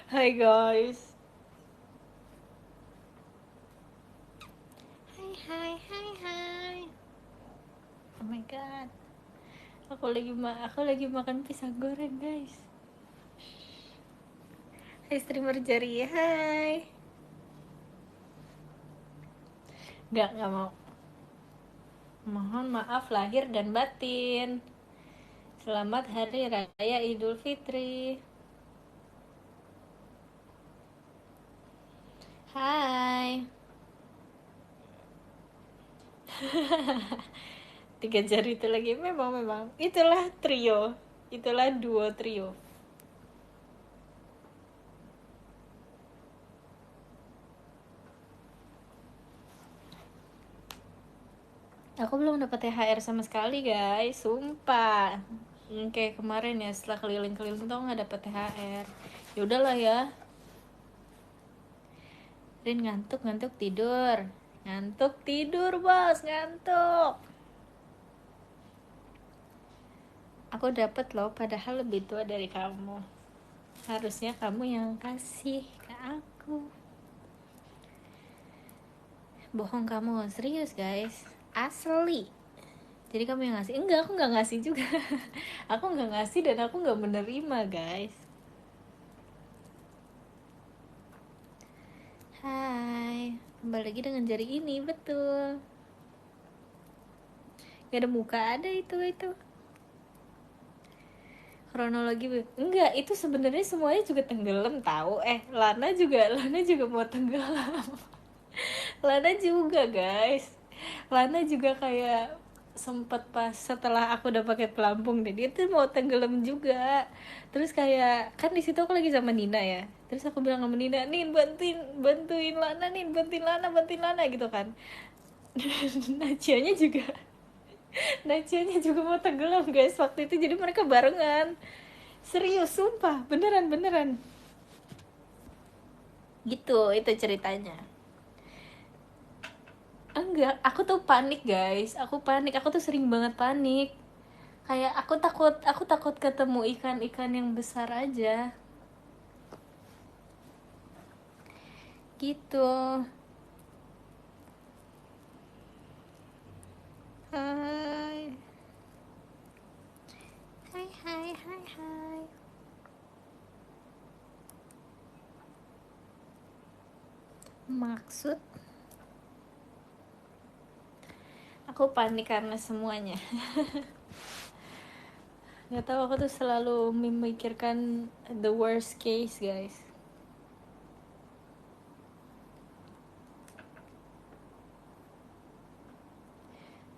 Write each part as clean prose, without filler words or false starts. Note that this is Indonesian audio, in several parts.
Hai guys. Hai hai hai hai. Oh my god. Aku lagi makan pisang goreng, guys. Hai streamer Jari. Hai. Nggak mau. Mohon maaf lahir dan batin. Selamat Hari Raya Idul Fitri. Hai. Tiga jari itu lagi memang itulah trio. Itulah duo trio. Aku belum dapat THR sama sekali guys, sumpah. Kayak kemarin ya, setelah keliling-keliling tuh nggak dapet THR. Ya udahlah ya. Rin ngantuk tidur. Ngantuk tidur bos, ngantuk. Aku dapet loh, padahal lebih tua dari kamu. Harusnya kamu yang kasih ke aku. Bohong kamu, serius guys. Asli. Jadi kamu yang ngasih? Enggak, aku nggak ngasih juga. Aku nggak ngasih dan aku nggak menerima guys. Hai, kembali lagi dengan jari ini, betul. Gak ada muka, ada itu. Kronologi enggak, itu sebenarnya semuanya juga tenggelam tahu. Lana juga mau tenggelam. Lana juga guys. Lana juga kayak sempet pas setelah aku udah pakai pelampung deh, dia tuh mau tenggelam juga. Terus kayak kan di situ aku lagi sama Nina ya, terus aku bilang sama Nina, Nin bantuin Lana, Nin bantuin Lana gitu kan. Nacianya juga Nacianya juga mau tenggelam guys waktu itu, jadi mereka barengan. Serius, sumpah, beneran gitu itu ceritanya. Enggak, aku tuh panik guys, aku tuh sering banget panik. Kayak aku takut ketemu ikan-ikan yang besar aja gitu. Hai hai. Maksud aku panik karena semuanya. Nggak tahu, aku tuh selalu memikirkan the worst case guys.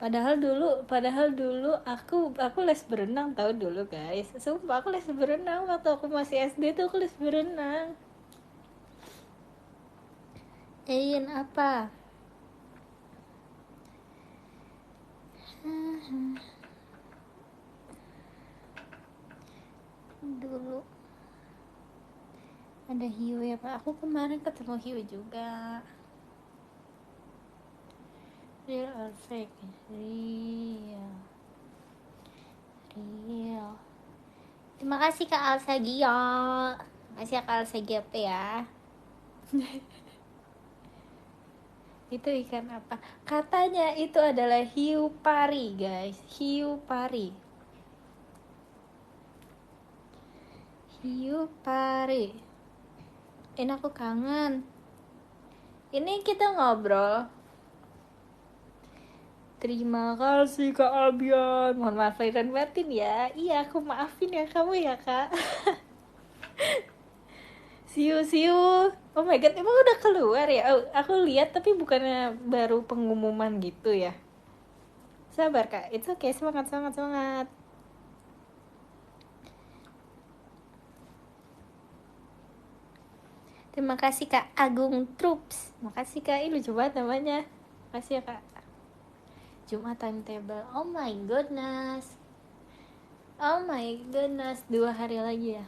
Padahal dulu aku les berenang tahu dulu guys. Sumpah aku les berenang waktu aku masih SD tuh, aku les berenang. Apa? Dulu ada hiu ya Pak. Aku kemarin ketemu hiu juga. Real or fake? Real. Real. Terima kasih Kak Alsa Gio. Makasih ya Kak Alsa Gio ya. Itu ikan apa? Katanya itu adalah hiu pari guys. Hiu pari. Hiu pari. Ini aku kangen. Ini kita ngobrol. Terima kasih Kak Albion. Mohon maaf lahir dan batin ya. Iya, aku maafin ya kamu ya Kak. Siu. Oh my god, emang udah keluar ya? Oh, aku lihat tapi bukannya baru pengumuman gitu ya. Sabar Kak, it's okay. Semangat. Terima kasih Kak Agung Troops. Makasih Kak, ini lucu banget namanya. Makasih ya Kak. Jumat timetable. Oh my goodness. 2 hari lagi ya.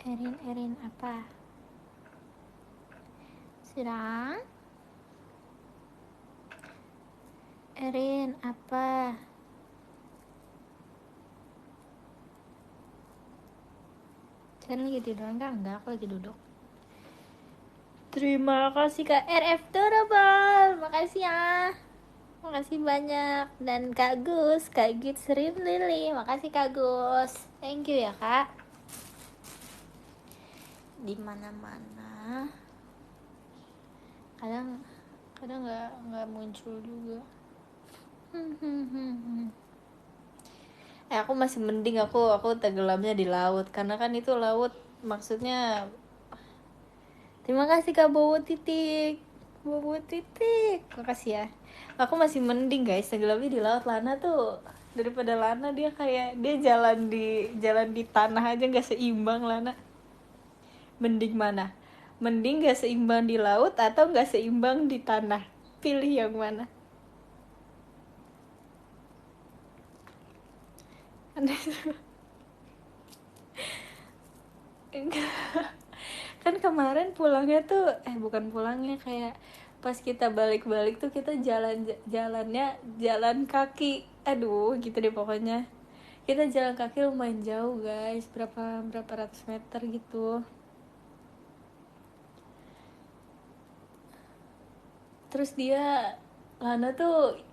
Erin apa? Sedang? Erin apa? Kalian lagi tidur enggak, aku lagi duduk. Terima kasih Kak RF Dorobal, makasih ya. Makasih banyak. Dan Kak Gus, Kak Git Sri Lili, makasih Kak Gus. Thank you ya Kak. Di mana-mana. Kadang nggak muncul juga. Aku masih mending aku tenggelamnya di laut karena kan itu laut maksudnya. Terima kasih Kak Bowo Titik. Bowo Titik. Makasih ya. Aku masih mending guys tenggelamnya di laut. Lana tuh daripada Lana dia kayak dia jalan di tanah aja nggak seimbang Lana. Mending mana? Mending nggak seimbang di laut atau nggak seimbang di tanah? Pilih yang mana? Kan kemarin pulangnya tuh bukan pulangnya kayak pas kita balik-balik tuh kita jalannya jalan kaki, aduh gitu deh pokoknya. Kita jalan kaki lumayan jauh guys, berapa berapa ratus meter gitu. Terus Lana tuh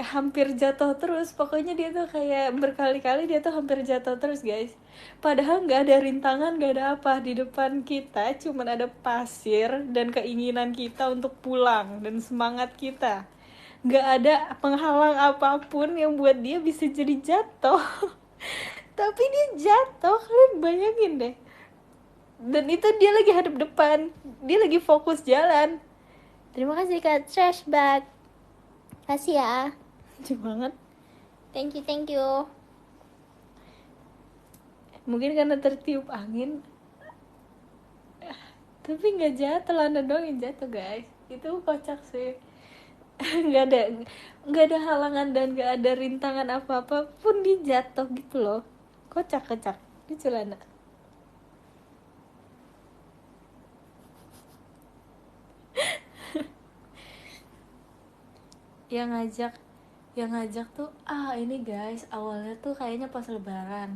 hampir jatuh terus, pokoknya dia tuh kayak berkali-kali dia tuh hampir jatuh terus guys, padahal nggak ada rintangan, nggak ada apa di depan kita, cuman ada pasir dan keinginan kita untuk pulang dan semangat kita, nggak ada penghalang apapun yang buat dia bisa jadi jatuh. Tapi dia jatuh, kalian bayangin deh, dan itu dia lagi hadap depan, dia lagi fokus jalan. Terima kasih Kak Trash Bag. Kasih ya. Lucu banget. Thank you. Mungkin karena tertiup angin. Tapi nggak jatuh, Lana doang yang jatuh guys. Itu kocak sih. nggak ada nggak ada halangan dan nggak ada rintangan apa-apa pun dia jatuh gitu loh. Kocak. Lucu Lana. Yang ngajak tuh ini guys, awalnya tuh kayaknya pas lebaran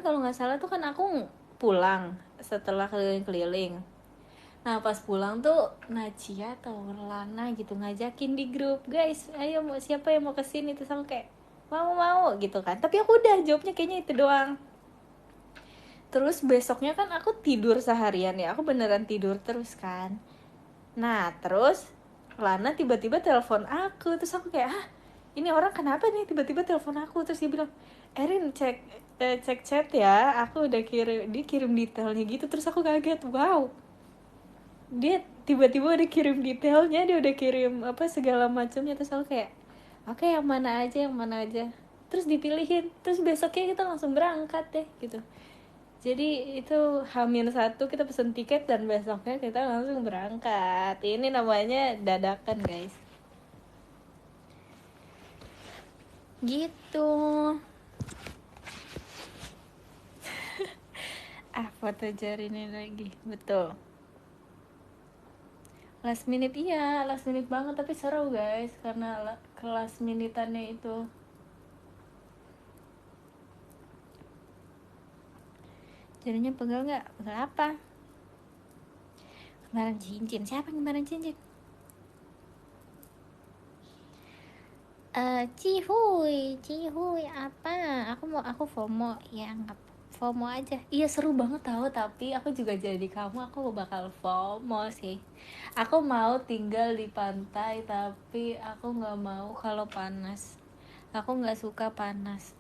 kalau nggak salah tuh kan aku pulang setelah keliling-keliling. Nah pas pulang tuh Najia atau Lana gitu ngajakin di grup, guys ayo siapa yang mau kesini, terus aku kayak mau gitu kan, tapi aku udah jawabnya kayaknya itu doang. Terus besoknya kan aku tidur seharian ya, aku beneran tidur terus kan. Nah terus Lana tiba-tiba telepon aku, terus aku kayak ini orang kenapa nih tiba-tiba telepon aku. Terus dia bilang, Erin cek chat ya, aku udah dia kirim detailnya gitu. Terus aku kaget, wow, dia tiba-tiba udah kirim detailnya, dia udah kirim apa segala macamnya. Terus aku kayak oke, yang mana aja, terus dipilihin. Terus besoknya kita langsung berangkat deh gitu. Jadi itu H-1 kita pesen tiket dan besoknya kita langsung berangkat. Ini namanya dadakan guys. Gitu. Foto jari ini lagi, betul. Last minute, iya last minute banget, tapi seru guys karena kelas minutannya itu. Jadinya pegal nggak? Pegal apa? Kembaran cincin. Siapa yang kembaran cincin? Cihuy apa? Aku FOMO ya, nggak FOMO aja. Iya seru banget tahu, tapi aku juga jadi kamu, aku bakal FOMO sih. Aku mau tinggal di pantai, tapi aku nggak mau kalau panas. Aku nggak suka panas.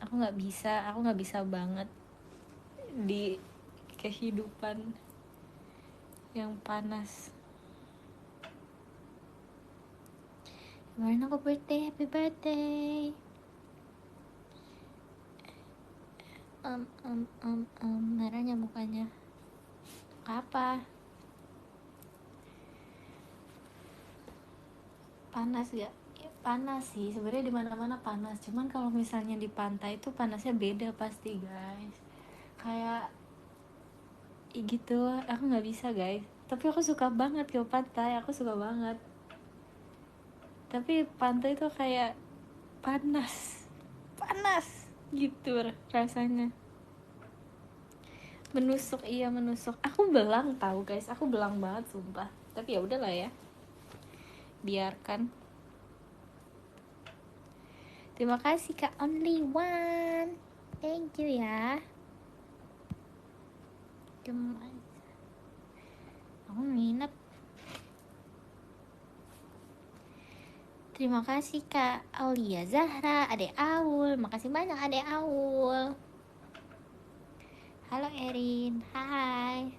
Aku nggak bisa banget di kehidupan yang panas. Kemarin aku birthday, happy birthday. Merahnya mukanya. Apa? Panas gak? Ya, panas sih. Sebenarnya di mana-mana panas. Cuman kalau misalnya di pantai itu panasnya beda pasti guys. Kayak gitu. Aku nggak bisa guys. Tapi aku suka banget ke pantai. Aku suka banget. Tapi pantai itu kayak panas. gitu rasanya. Menusuk, iya menusuk. Aku belang tahu guys, aku belang banget sumpah. Tapi ya udahlah ya, biarkan. Terima kasih Kak Only One, thank you ya. Aku minat. Terima kasih Kak Aulia Zahra, Adek Aul. Makasih banyak Adek Aul. Halo Erin, hai.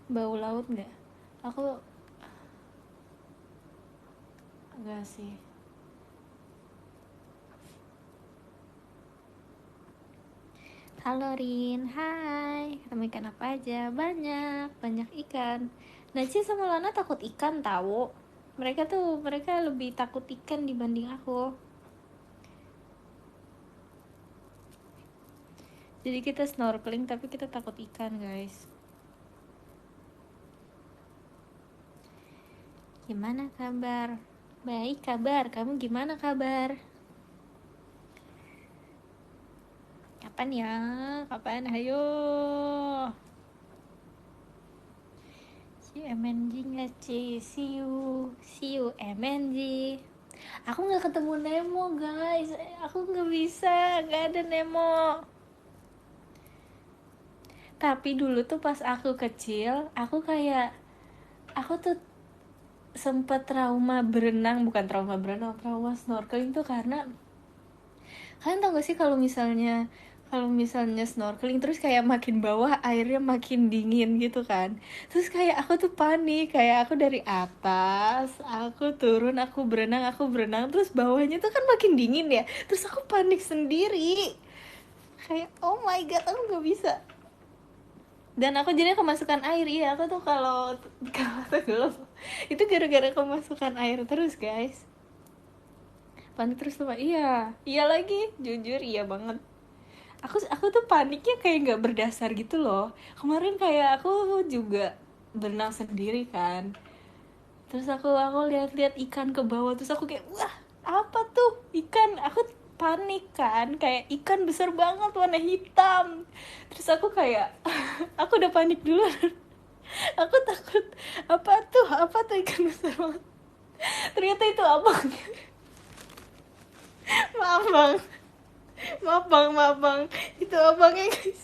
Bau laut nggak? Aku enggak sih. Halo Rin, hai. Ketemu ikan apa aja? Banyak ikan. Naci sama Lana takut ikan tahu. Mereka lebih takut ikan dibanding aku. Jadi kita snorkeling tapi kita takut ikan guys. Gimana kabar? Baik kabar, kamu gimana kabar? Kapan ya? Kapan? Ayo. See you MNG nggak Ci? See you MNG. Aku nggak ketemu Nemo guys. Aku nggak bisa, nggak ada Nemo. Tapi dulu tuh pas aku kecil, aku tuh sempet trauma berenang, bukan trauma berenang, trauma snorkeling tuh karena kalian tau gak sih kalau misalnya snorkeling terus kayak makin bawah airnya makin dingin gitu kan, terus kayak aku tuh panik, kayak aku dari atas aku turun, aku berenang terus bawahnya tuh kan makin dingin ya, terus aku panik sendiri kayak oh my god aku nggak bisa, dan aku jadinya kemasukan air. Iya aku tuh kalau tenggelam itu gara-gara kemasukan air terus guys, panik terus tuh. Iya iya lagi, jujur iya banget. Aku tuh paniknya kayak nggak berdasar gitu loh. Kemarin kayak aku juga berenang sendiri kan, terus aku lihat-lihat ikan ke bawah, terus aku kayak wah apa tuh ikan, aku panik kan, kayak ikan besar banget warna hitam, terus aku kayak aku udah panik dulu. Aku takut apa tuh ikan besar banget, ternyata itu abang. Maaf bang, maaf bang, itu abangnya guys.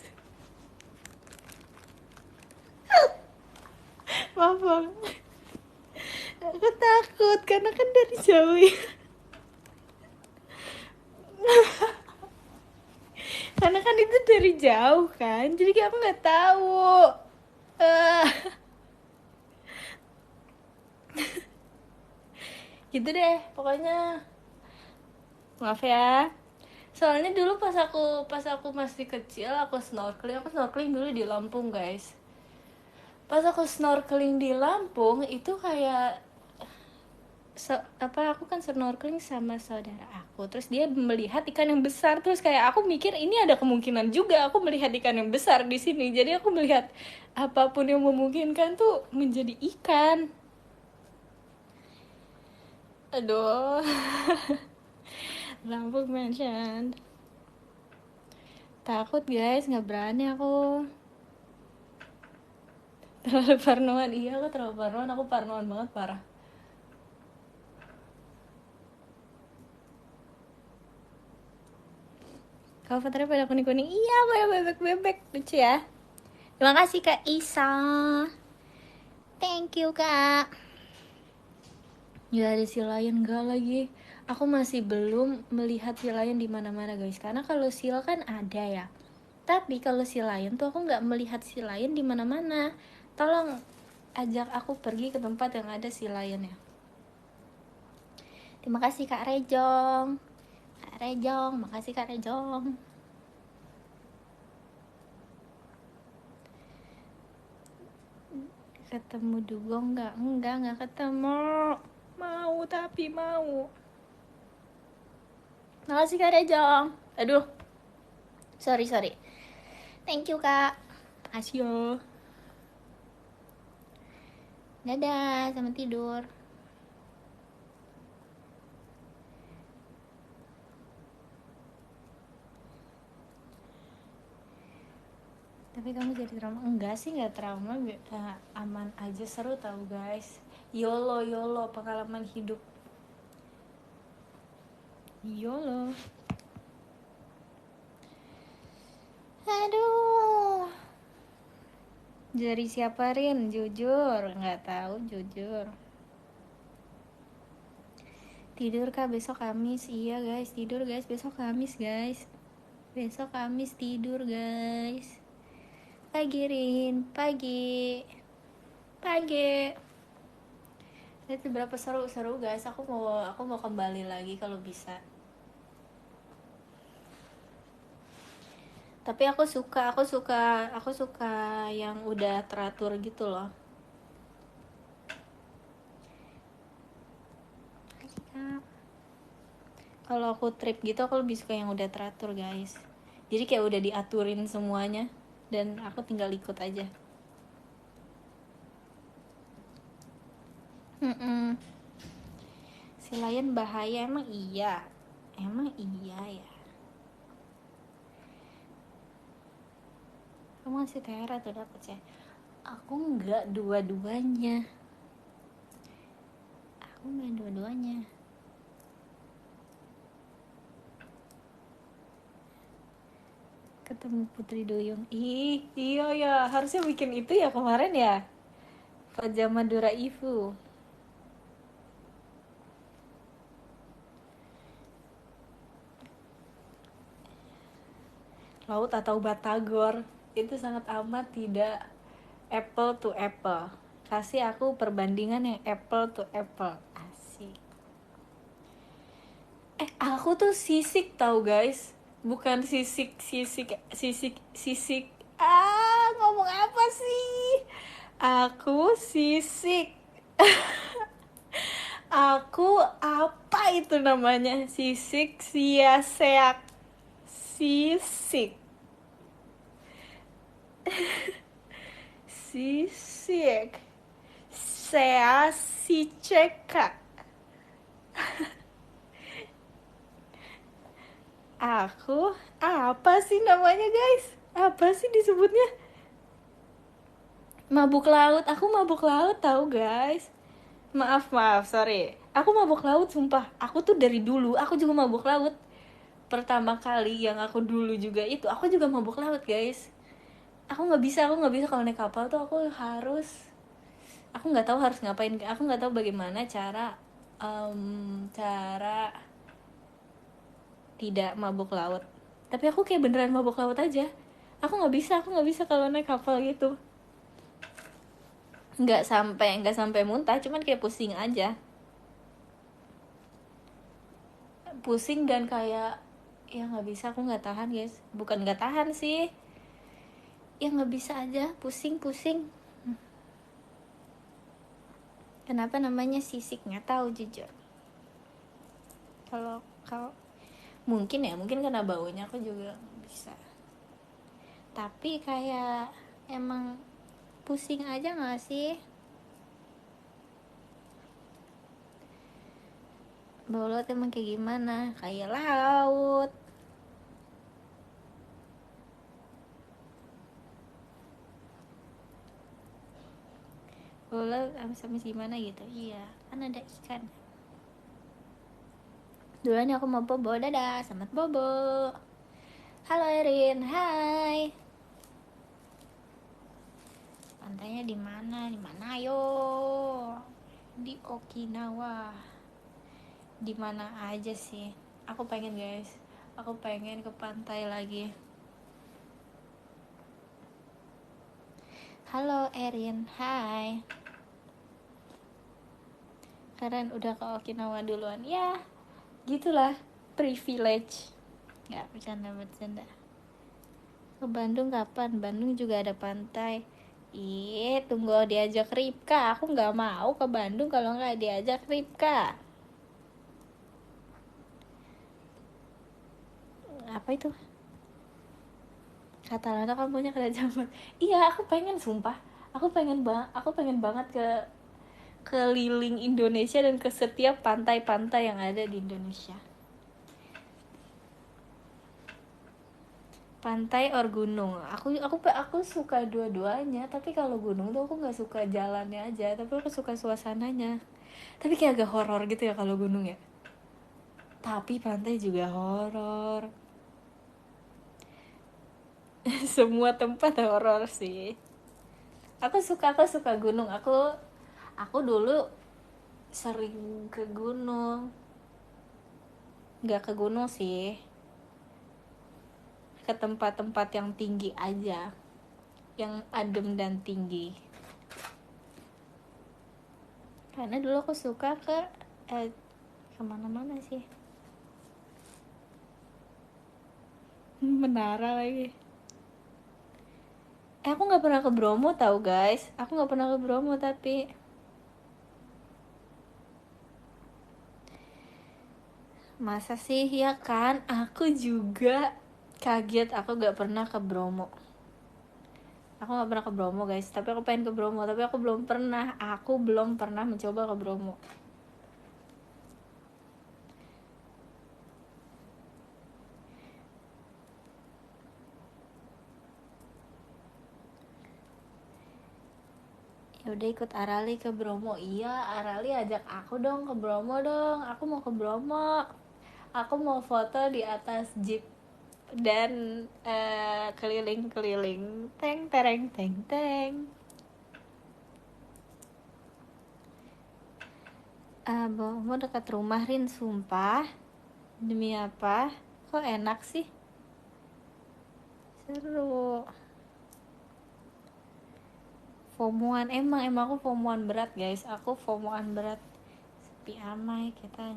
Maaf bang, aku takut karena kan dari jauh ya. Karena kan itu dari jauh kan, jadi kayak aku nggak tahu. Eh, gitu deh pokoknya. Maaf ya, soalnya dulu pas aku masih kecil aku snorkeling dulu di Lampung guys. Pas aku snorkeling di Lampung itu kayak aku kan snorkeling sama saudara aku, terus dia melihat ikan yang besar, terus kayak aku mikir ini ada kemungkinan juga aku melihat ikan yang besar di sini, jadi aku melihat apapun yang memungkinkan tuh menjadi ikan. Aduh. Lampung mention, takut guys, nggak berani aku. Terlalu parnoan, iya aku terlalu parnoan, aku parnoan banget parah. Kalau fotonya pada kuning-kuning, iya pada bebek-bebek, lucu ya. Terima kasih Kak Isa, thank you Kak. Ya ada sea lion enggak lagi. Aku masih belum melihat sea lion di mana-mana guys. Karena kalau seal kan ada ya. Tapi kalau sea lion tuh aku nggak melihat sea lion di mana-mana. Tolong ajak aku pergi ke tempat yang ada sea lion ya. Terima kasih Kak Rejong. Kak Rejong, makasih Kak Rejong. Ketemu dugong nggak? Nggak ketemu. Mau tapi mau. Makasih Kak Rejong. Aduh, sorry. Thank you Kak. Asio. Dadah, selamat tidur. Tapi kamu jadi trauma? Enggak sih, nggak trauma, aman aja, seru tau guys. YOLO YOLO, pengalaman hidup. YOLO. Aduh. Dari siapa Rin? Jujur, nggak tahu jujur. Tidur kah besok Kamis? Iya guys, tidur guys, besok Kamis guys. Besok Kamis tidur guys. Pagi Rin, pagi. Pagi. Itu berapa seru guys. Aku mau kembali lagi kalau bisa. Tapi aku suka yang udah teratur gitu loh. Kalau aku trip gitu aku lebih suka yang udah teratur guys. Jadi kayak udah diaturin semuanya dan aku tinggal ikut aja. Si Lion bahaya, emang iya ya. Kamu masih Tera tuh dapet ya. Aku nggak dua-duanya. Ketemu Putri Duyung. Iya ya, harusnya bikin itu ya kemarin ya. Pajama Dora Ifu. Laut atau Batagor, itu sangat amat tidak apple to apple. Kasih aku perbandingan yang apple to apple. Asik. Aku tuh sisik tau guys. Bukan sisik. Ngomong apa sih? Aku sisik. Aku apa itu namanya? Sisik sia-seak. Sisik. Sisik. Sea si ceka. Aku apa sih namanya guys? Apa sih disebutnya? Mabuk laut. Aku mabuk laut tahu guys. Maaf, sorry. Aku mabuk laut sumpah. Aku tuh dari dulu aku juga mabuk laut. Pertama kali yang aku dulu juga itu aku juga mabuk laut guys. Aku nggak bisa kalau naik kapal tuh aku nggak tahu harus ngapain, aku nggak tahu bagaimana cara tidak mabuk laut. Tapi aku kayak beneran mabuk laut aja. Aku nggak bisa kalau naik kapal gitu. Nggak sampai muntah, cuman kayak pusing aja. Pusing dan kayak ya nggak bisa, aku nggak tahan guys. Bukan nggak tahan sih, ya nggak bisa aja, pusing. Kenapa namanya sisik nggak tahu jujur. Kalau mungkin karena baunya aku juga bisa. Tapi kayak emang pusing aja nggak sih? Bau laut emang kayak gimana? Kayak laut. Bau laut amis-amis gimana gitu. Iya, kan ada ikan. Duluan aku mau bobo, dadah, selamat bobo. Halo Erin, hai. Pantainya di mana? Di mana yo? Di Okinawa. Di mana aja sih? Aku pengen guys. Aku pengen ke pantai lagi. Halo Erin, hai. Keren udah ke Okinawa duluan. Ya, gitulah privilege. Nggak, bercanda. Ke Bandung kapan? Bandung juga ada pantai. Tunggu diajak Ripka. Aku nggak mau ke Bandung kalau nggak diajak Ripka. Apa itu? Kata Lana kan punya kerajaan. Iya, aku pengen sumpah. Aku pengen banget ke keliling Indonesia dan ke setiap pantai-pantai yang ada di Indonesia. Pantai or gunung? Aku suka dua-duanya, tapi kalau gunung tuh aku nggak suka jalannya aja, tapi aku suka suasananya. Tapi kayak agak horor gitu ya kalau gunung ya. Tapi pantai juga horor. Semua tempat horor sih. Aku suka gunung. Aku dulu sering ke gunung. Nggak ke gunung sih, ke tempat-tempat yang tinggi aja, yang adem dan tinggi. Karena dulu aku suka kemana-mana sih. Menara lagi. Aku nggak pernah ke Bromo tau guys. Aku nggak pernah ke Bromo tapi masa sih ya kan? Aku juga kaget. Aku nggak pernah ke Bromo. Aku nggak pernah ke Bromo guys. Tapi aku pengen ke Bromo. Tapi aku belum pernah. Aku belum pernah mencoba ke Bromo. Ya udah ikut Arali ke Bromo. Iya, Arali ajak aku dong ke Bromo dong. Aku mau ke Bromo. Aku mau foto di atas jeep dan keliling-keliling. Teng tereng teng teng. Bromo dekat rumah Rin, sumpah. Demi apa? Kok enak sih? Seru. FOMOan, emang aku FOMOan berat guys. Aku FOMOan berat. Sepi amai kita.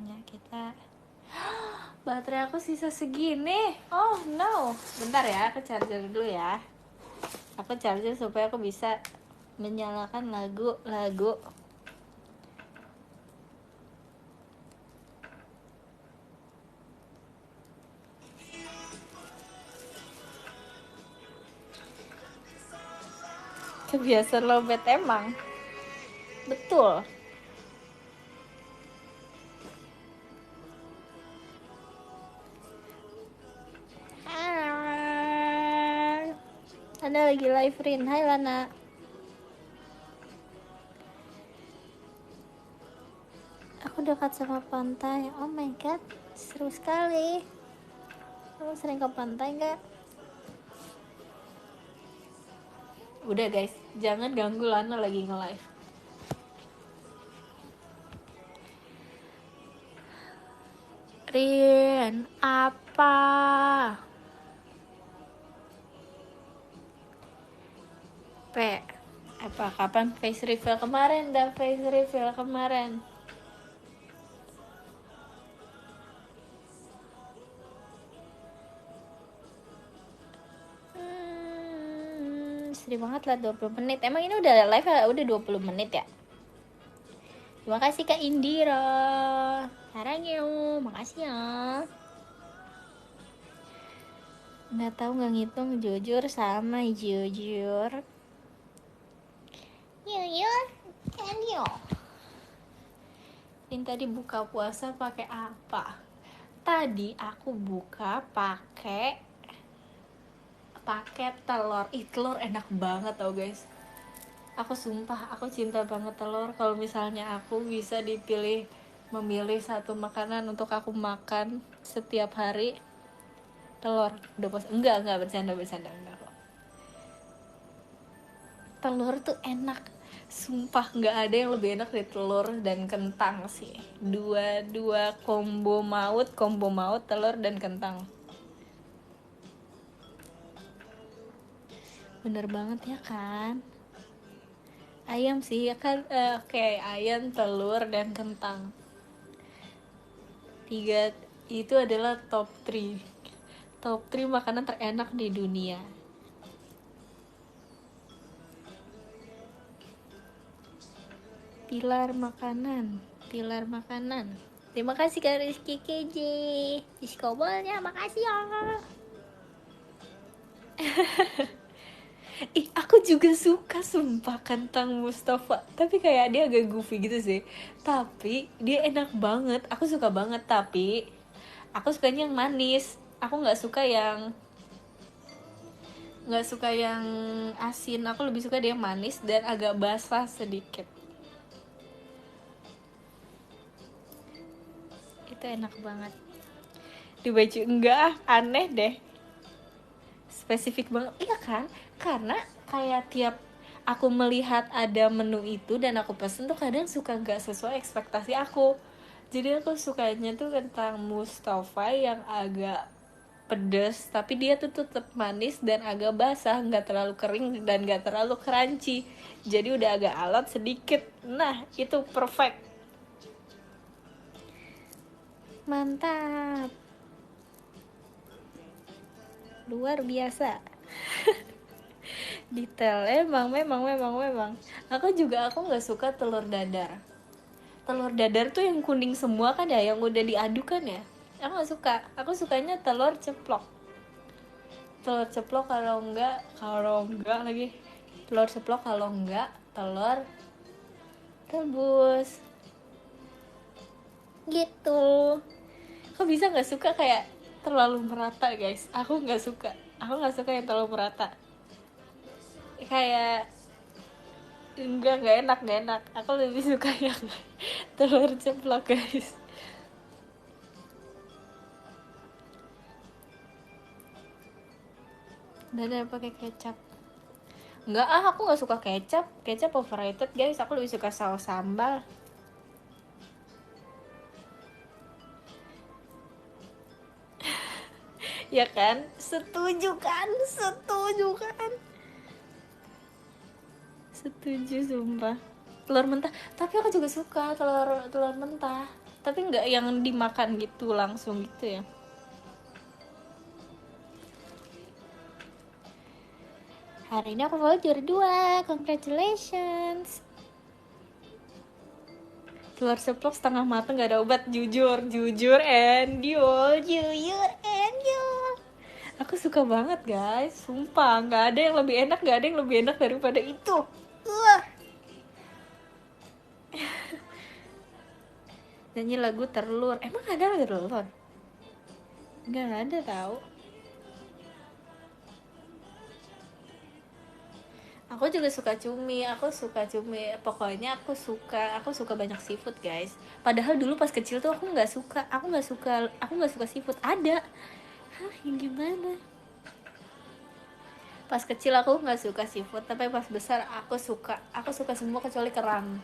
Baterai aku sisa segini. Oh no. Bentar ya, aku charger dulu ya. Aku charger supaya aku bisa menyalakan lagu-lagu. Kebiasaan lobet emang. Betul. Hai. Ada lagi live Rin. Hai Lana. Aku dekat sama pantai. Oh my god, seru sekali. Kamu sering ke pantai nggak? Udah guys, jangan ganggu Lana lagi nge-live. Rin, apa? P. Apa kapan face reveal kemarin? Dah face reveal kemarin. Sedih banget lah 20 menit. Emang ini udah live udah 20 menit ya? Terima kasih Kak Indira. Sarangyo, makasih ya. Nggak tahu, nggak ngitung, jujur sama jujur. Jujur kan yo. Ini tadi buka puasa pakai apa? Tadi aku buka pakai telur. Telur enak banget tau guys. Aku sumpah, aku cinta banget telur. Kalau misalnya aku bisa memilih satu makanan untuk aku makan setiap hari, telur. Udah pas enggak bercanda enggak kok. Telur tuh enak. Sumpah nggak ada yang lebih enak dari telur dan kentang sih. Dua combo maut telur dan kentang. Bener banget ya kan? Ayam sih ya kan. Oke, ayam, telur dan kentang. Tiga itu adalah top 3 makanan terenak di dunia. Pilar makanan. Terima kasih Kak Rizky KJ. Diskobolnya, makasih ya. Aku juga suka sumpah kentang Mustafa. Tapi kayak dia agak goofy gitu sih. Tapi dia enak banget. Aku suka banget, tapi aku sukanya yang manis. Aku nggak suka yang nggak suka yang asin, aku lebih suka dia manis dan agak basah sedikit. Itu enak banget di baju. Enggak ah, aneh deh, spesifik banget. Iya kan, karena kayak tiap aku melihat ada menu itu dan aku pesen tuh kadang suka nggak sesuai ekspektasi aku. Jadi aku sukanya tuh kentang Mustafa yang agak pedes tapi dia tuh tetap manis dan agak basah, nggak terlalu kering dan nggak terlalu crunchy, jadi udah agak alot sedikit. Nah itu perfect, mantap, luar biasa. Detail, memang aku nggak suka telur dadar. Telur dadar tuh yang kuning semua kan ya, yang udah diaduk kan ya, aku nggak suka. Aku sukanya telur ceplok. Telur ceplok, kalau enggak lagi telur ceplok, kalau enggak telur rebus gitu. Kok bisa nggak suka, kayak terlalu merata guys, aku nggak suka yang terlalu merata. Kayak nggak enak, aku lebih suka yang telur ceplok guys. Dan yang pakai kecap, nggak ah, aku nggak suka kecap. Kecap overrated guys, aku lebih suka saus sambal. Ya kan, setuju kan, setuju sumpah. Telur mentah, tapi aku juga suka telur telur mentah, tapi nggak yang dimakan gitu langsung gitu ya. Hari ini aku bawa juara 2, congratulations. Telur ceplok setengah matang gak ada obat, jujur and yul. Aku suka banget guys, sumpah nggak ada yang lebih enak, daripada itu. uh. Nyanyi lagu telur, emang ada lagu telur? Nggak ada tahu. Aku juga suka cumi, pokoknya aku suka banyak seafood guys. Padahal dulu pas kecil tuh aku nggak suka seafood. Ada, hah, yang gimana? Pas kecil aku nggak suka seafood, tapi pas besar aku suka semua kecuali kerang.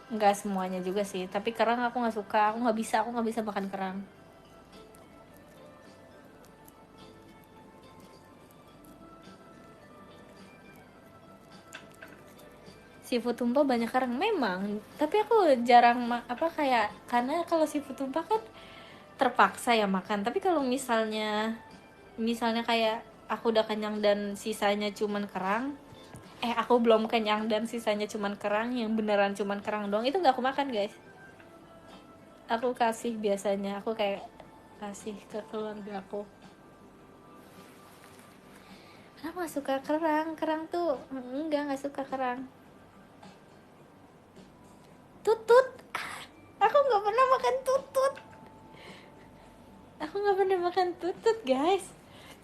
Nggak semuanya juga sih, tapi kerang aku nggak suka, aku nggak bisa makan kerang. Seafood tumpah banyak kerang memang, tapi aku jarang kayak, karena kalau seafood tumpah kan terpaksa ya makan. Tapi kalau misalnya kayak aku udah kenyang dan sisanya cuman kerang, aku belum kenyang dan sisanya cuman kerang, yang beneran cuman kerang doang, itu nggak aku makan guys. Aku kasih, biasanya aku kayak kasih ke keluarga aku. Kenapa nggak suka kerang? Kerang tuh nggak suka kerang. Tutut, aku nggak pernah makan tutut. Aku nggak pernah makan tutut guys.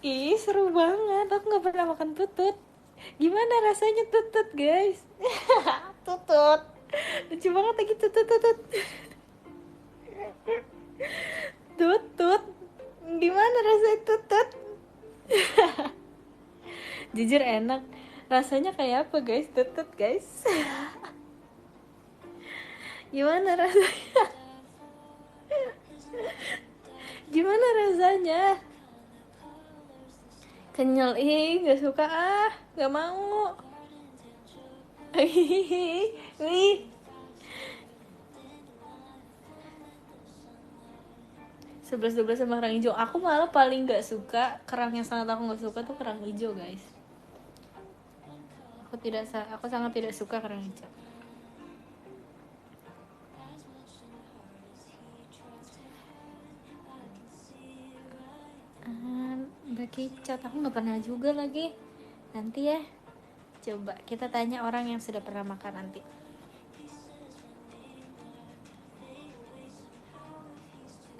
Ih seru banget, aku nggak pernah makan tutut. Gimana rasanya tutut guys? Tutut, lucu banget lagi, tutut tutut tutut. Gimana rasanya tutut? Jujur enak. Rasanya kayak apa guys, tutut guys? Gimana rasanya? Gimana rasanya? Kenyal, ih nggak suka ah, nggak mau. Ih, 11-12 sama kerang hijau. Aku malah paling nggak suka, kerang yang sangat aku nggak suka tuh kerang hijau guys. Aku sangat tidak suka kerang hijau. Bagi cat aku nggak pernah juga lagi. Nanti ya, coba kita tanya orang yang sudah pernah makan nanti.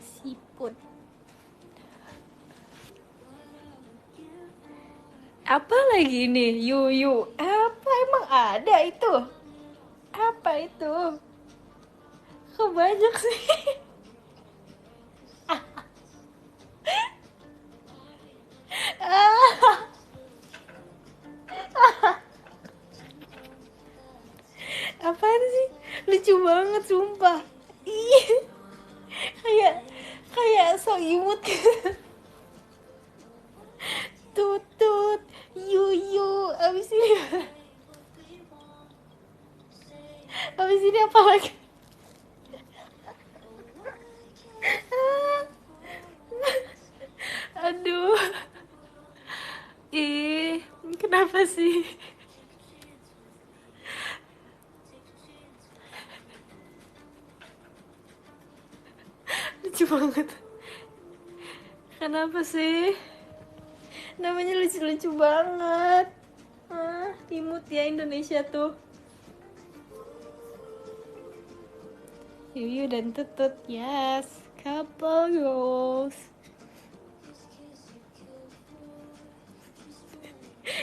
Siput. Apa lagi ini? Yuyu. Apa emang ada itu? Apa itu? Kok banyak sih? Ah, apaan sih? Lucu banget sumpah. Ih, kayak kayak so imut. Tutut, yuyu. Abis ini apa lagi? Aduh. Ih, kenapa sih? Lucu banget. Kenapa sih? Namanya lucu-lucu banget. Ah, imut ya Indonesia tuh. Yuyu dan Tutut, yes. Couple goals.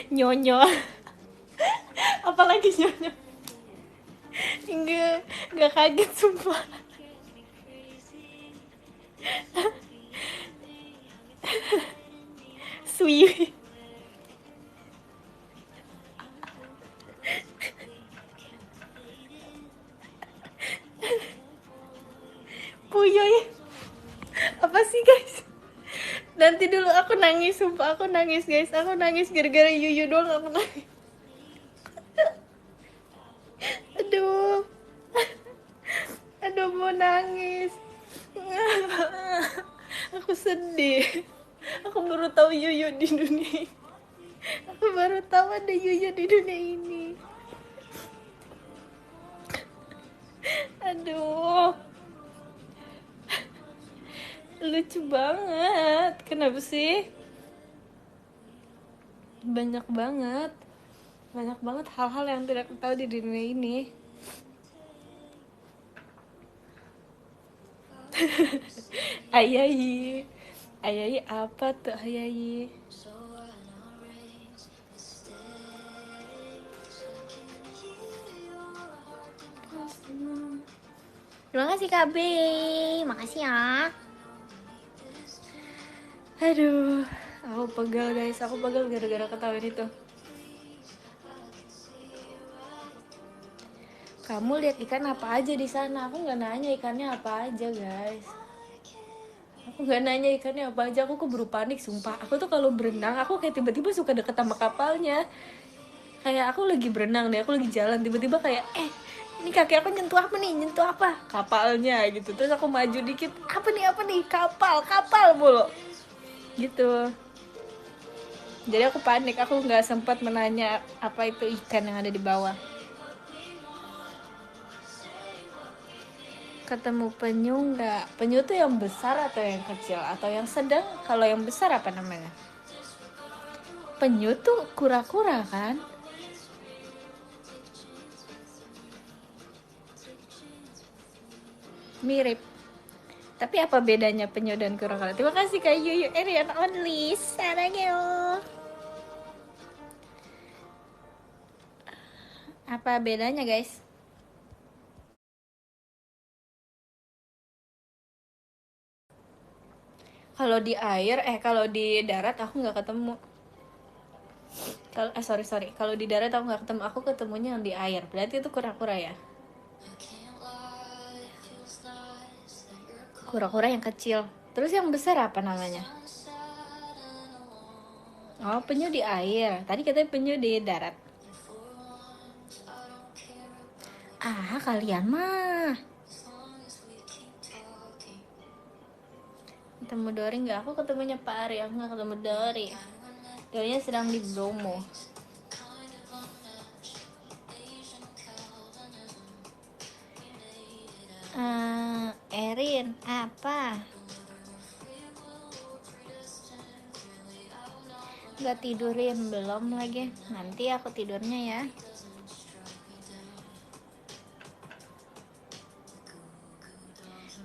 Nyonyo. Apalagi nyonyo? Enggak kaget sumpah. Sui. Puyoy. Apa sih guys? Nanti dulu aku nangis, sumpah aku nangis guys. Aku nangis gara-gara Yuyu doang aku nangis. Aduh. Aduh mau nangis. Aku sedih. Aku baru tahu Yuyu di dunia ini. Aku baru tahu ada Yuyu di dunia ini. Aduh. Lucu banget. Kenapa sih? Banyak banget. Banyak banget hal-hal yang tidak aku tahu di dunia ini. Ayayi. Ayayi apa tuh ayayi? Terima kasih KB. Makasih ya. Aduh, aku pegal guys. Aku pegal gara-gara ketahuan itu. Kamu lihat ikan apa aja di sana? Aku nggak nanya ikannya apa aja guys. Aku nggak nanya ikannya apa aja. Aku keburu panik sumpah. Aku tuh kalau berenang, aku kayak tiba-tiba suka deket sama kapalnya. Kayak aku lagi berenang nih, aku lagi jalan tiba-tiba kayak ini kaki aku nyentuh apa nih, nyentuh apa, kapalnya gitu. Terus aku maju dikit, apa nih, kapal mulu gitu. Jadi aku panik, aku nggak sempat menanya apa itu ikan yang ada di bawah. Ketemu penyu nggak? Penyu tuh yang besar atau yang kecil atau yang sedang? Kalau yang besar apa namanya? Penyu tuh kura-kura kan? Mirip. Tapi apa bedanya penyu dan kura-kura? Terima kasih Kak Yuyu Arian Only. Sarangyo. Apa bedanya guys? Kalau di air, kalau di darat aku nggak ketemu. Kalau sorry, kalau di darat aku nggak ketemu, aku ketemunya yang di air. Berarti itu kura-kura ya? Kura-kura yang kecil. Terus yang besar apa namanya? Oh, penyu di air. Tadi katanya penyu di darat. Ah, kalian mah. Ketemu Dori nggak? Aku ketemunya Pak Ari, aku nggak ketemu Dori. Dorinya sedang di Bromo. Erin, apa? Nggak tidurin, belum lagi. Nanti aku tidurnya ya.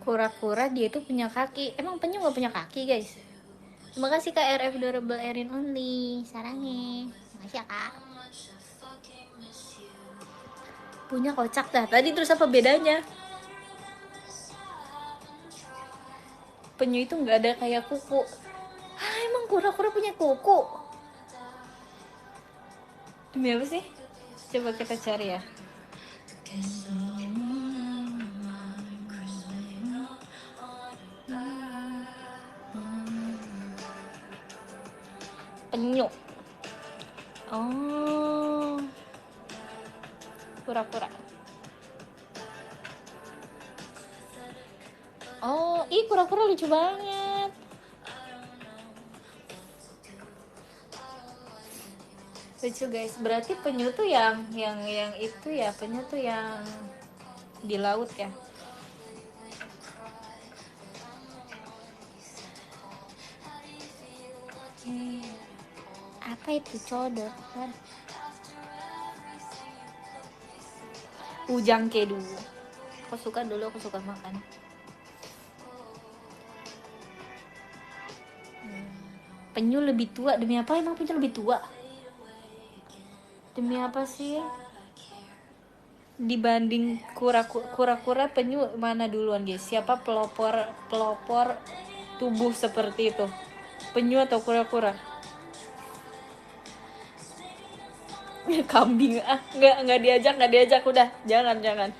Kura-kura dia itu punya kaki. Emang penyu nggak punya kaki guys? Terima kasih Kak RF Durable Erin Only. Sarangnya. Makasih ya Kak. Punya kocak dah. Tadi terus apa bedanya? Penyu itu nggak ada kayak kuku. Ah, emang kura-kura punya kuku? Demi apa sih? Coba kita cari ya. Penyu. Oh, kura-kura. Oh, ih kura-kura lucu banget. Lucu guys. Berarti penyu tuh yang itu ya, penyu tuh yang di laut ya. Apa itu codot kan? Ujang kedu. Aku suka makan. Penyu lebih tua. Demi apa emang penyu lebih tua? Demi apa sih? Dibanding kura-kura penyu mana duluan guys? Siapa pelopor tubuh seperti itu? Penyu atau kura-kura? Kambing. Ah, nggak diajak udah. Jangan.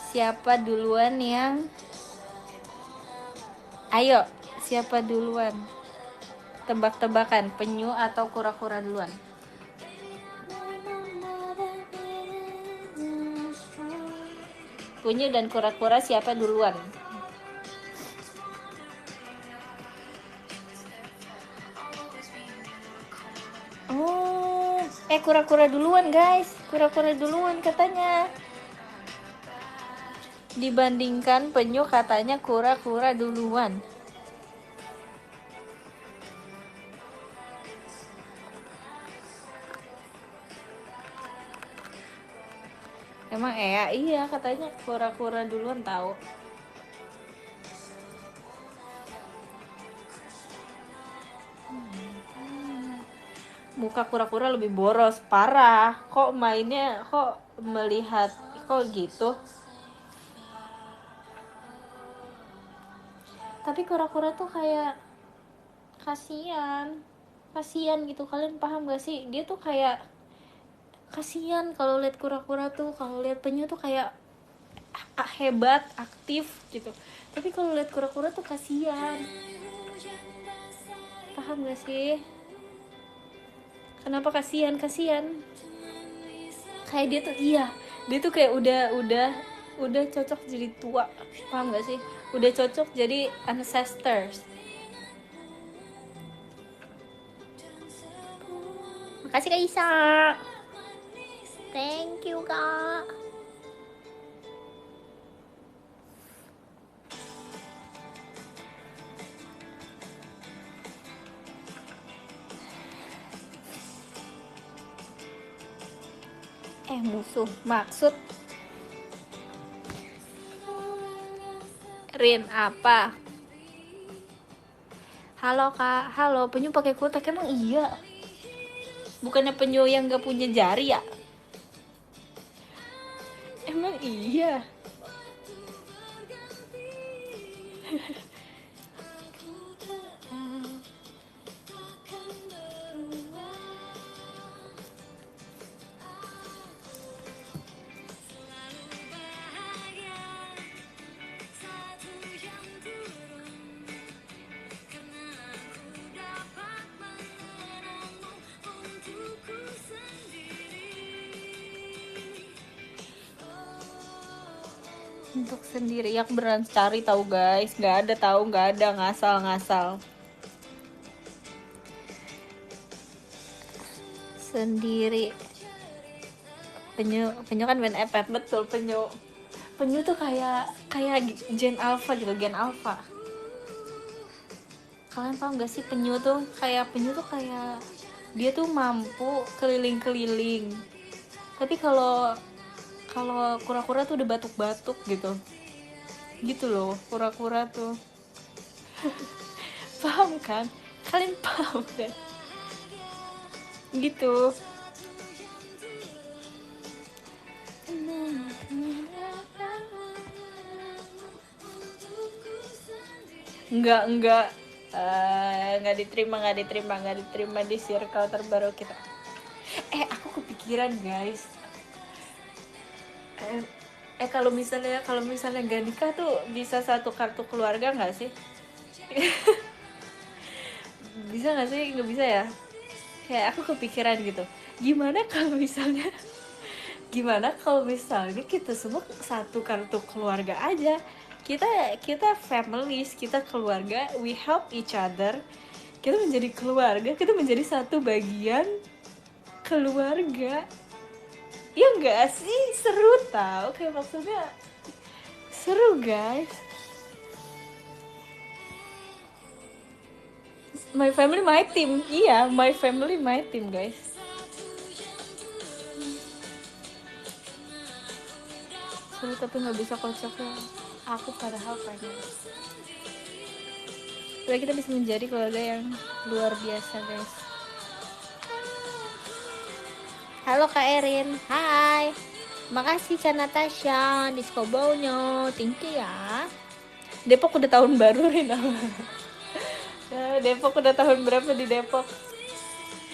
Siapa duluan yang Ayo, siapa duluan? Tebak-tebakan, penyu atau kura-kura duluan? Penyu dan kura-kura siapa duluan? Oh, kura-kura duluan guys. Kura-kura duluan katanya. Dibandingkan penyu katanya kura-kura duluan. Emang iya katanya kura-kura duluan tahu. Muka kura-kura lebih boros, parah. Kok mainnya, kok melihat, kok gitu? Tapi kura-kura tuh kayak kasihan gitu, kalian paham gak sih? Dia tuh kayak kasihan kalau lihat kura-kura tuh, kalau lihat penyu tuh kayak hebat, aktif gitu. Tapi kalau lihat kura-kura tuh kasihan. Paham gak sih? Kenapa kasihan? Kayak dia tuh kayak udah cocok jadi tua. Paham gak sih? Udah cocok jadi ancestors. Makasih Kak Isa. Thank you Kak. Musuh maksud Rin apa? Halo Kak, halo, penyu pakai kotak emang iya? Bukannya penyu yang gak punya jari ya? Emang iya? Untuk sendiri yang beneran cari tahu guys, nggak ada ngasal sendiri. Penyu kan main epet, betul. Penyu tuh kayak gen alpha gitu, gen alpha. Kalian paham gak sih penyu tuh kayak dia tuh mampu keliling-keliling. Tapi kalau kura-kura tuh udah batuk-batuk gitu loh kura-kura tuh. Paham kan? Kalian paham kan? Gitu. Enggak nggak diterima di circle terbaru kita. Aku kepikiran guys. Kalau misalnya gak nikah tuh bisa satu kartu keluarga nggak sih? Bisa nggak sih? Nggak bisa ya? Kayak aku kepikiran gitu. Gimana kalau misalnya gimana kalau misalnya kita semua satu kartu keluarga aja? Kita families, kita keluarga, we help each other. Kita menjadi keluarga, kita menjadi satu bagian keluarga. Ya enggak sih, seru tau. Kayak maksudnya seru guys. My family my team. Iya, my family my team guys. Seru tapi nggak bisa kocoknya. Aku padahal pengen. Supaya kita bisa menjadi keluarga yang luar biasa guys. Halo Kak Erin, hai. Makasih Kak Natasha, disco baunya, thank you ya. Depok udah tahun baru Rina. Depok udah tahun berapa di Depok?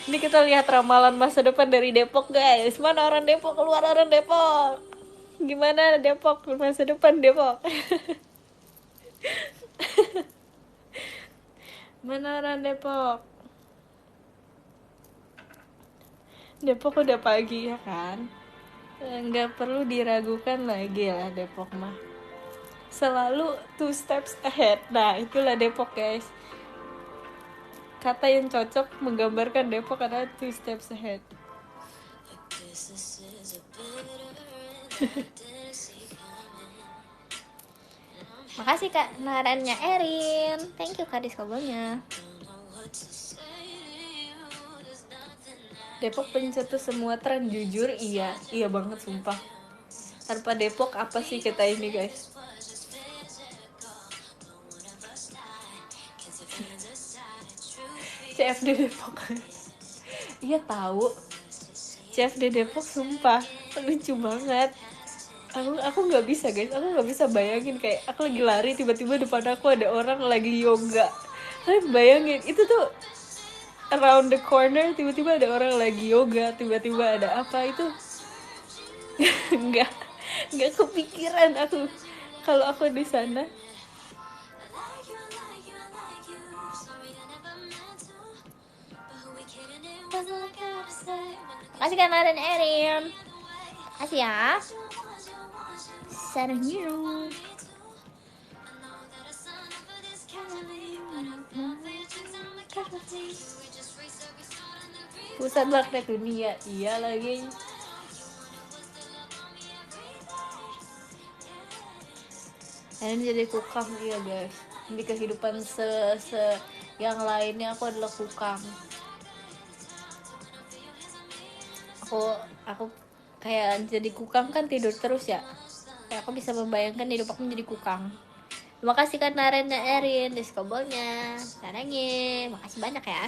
Ini kita lihat ramalan masa depan dari Depok guys. Mana orang Depok, keluar orang Depok. Gimana Depok masa depan Depok? Mana orang Depok? Depok udah pagi ya kan? Nggak perlu diragukan lagi lah Depok mah. Selalu 2 steps ahead. Nah itulah Depok guys. Kata yang cocok menggambarkan Depok adalah 2 steps ahead. Makasih Kak narannya Erin. Thank you Kak diskobolnya. Depok pencetus semua tren, jujur iya banget sumpah. Tanpa Depok apa sih kita ini guys? CFD Depok. Iya tahu. CFD Depok sumpah lucu banget. Aku nggak bisa guys, aku nggak bisa bayangin kayak aku lagi lari tiba-tiba depan aku ada orang lagi yoga. Kalian bayangin itu tuh around the corner tiba-tiba ada orang lagi yoga, tiba-tiba ada apa itu? nggak kepikiran aku kalau aku di sana. Makasih kan Aren Erin. Makasih ya. Sarangnya. Pusat magnet dunia. Iya lagi. Ini jadi kukang iya guys. Di kehidupan yang lainnya aku adalah kukang. Aku kayak jadi kukang kan tidur terus ya. Kayak aku bisa membayangkan hidup aku menjadi kukang. Terima kasih kan Narena Erin diskobolnya. Sarangnya. Makasih banyak ya.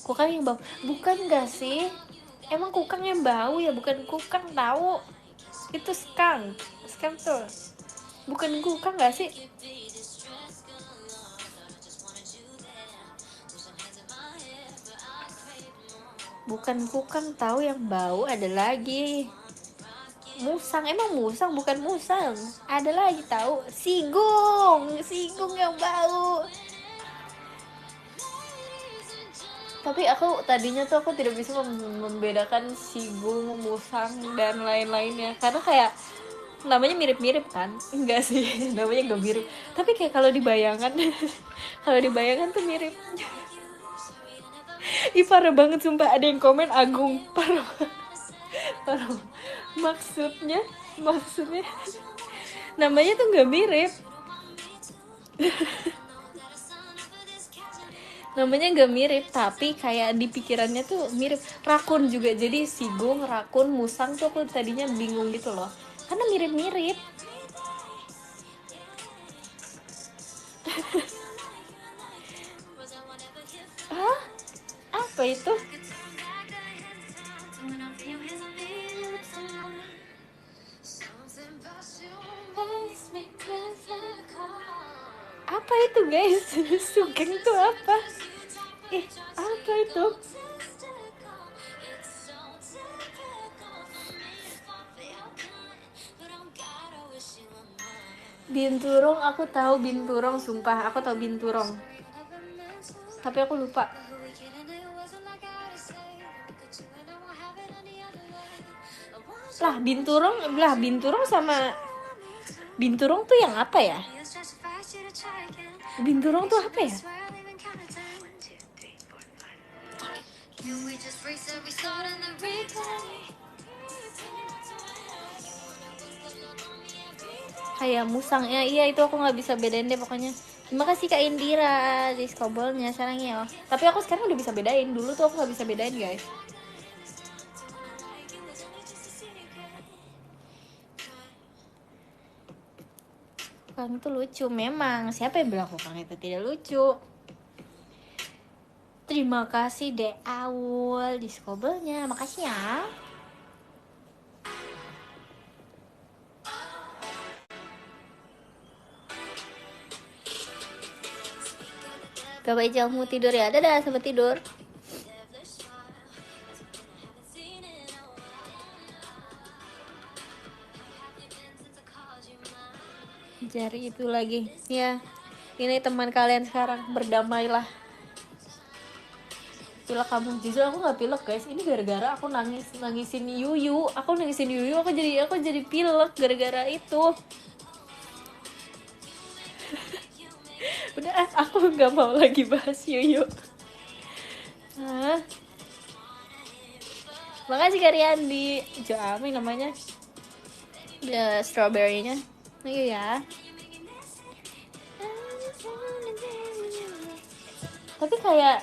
Kukang yang bau. Bukan gak sih? Emang kukang yang bau ya, bukan kukang tahu. Itu skunk. Skunk tuh. Bukan kukang gak sih? Bukan kukang tahu, yang bau ada lagi. Musang, emang musang bukan musang. Ada lagi tahu, sigung yang bau. Tapi aku tadinya tuh aku tidak bisa membedakan sigung, musang dan lain-lainnya karena kayak namanya mirip-mirip kan? Enggak sih, namanya enggak mirip. Tapi kayak kalau dibayangkan kalau dibayangkan tuh mirip. Ih parah banget sumpah, ada yang komen Agung, parah. Maksudnya namanya tuh nggak mirip. Namanya nggak mirip tapi kayak di pikirannya tuh mirip. Rakun juga, jadi sigung, rakun, musang tuh aku tadinya bingung gitu loh karena mirip-mirip. Apa itu? Apa itu guys? Sugeng tuh apa? Apa itu? Binturong, aku tahu Binturong, sumpah aku tahu Binturong. Tapi aku lupa. Binturong sama Binturong tuh yang apa ya? Binturong tuh apa ya? Kayak musang ya, iya itu aku nggak bisa bedain deh pokoknya. Terima kasih Kak Indira di skobolnya sarangnya. Tapi aku sekarang udah bisa bedain, dulu tuh aku nggak bisa bedain guys. Kang itu lucu memang. Siapa yang bilang Kang itu tidak lucu? Terima kasih deh Aul di skobelnya, makasih ya. Gak jamu tidur ya, dadah sampai tidur. Jari itu lagi ya, ini teman kalian sekarang, berdamailah. Pilek kamu, jujur aku nggak pilek guys, ini gara-gara aku nangisin Yuyu, aku jadi pilek gara-gara itu. Udah aku nggak mau lagi bahas Yuyu. Makasih Kak Riyandi. Jami namanya, strawberry-nya. Ayo ya. Tapi kayak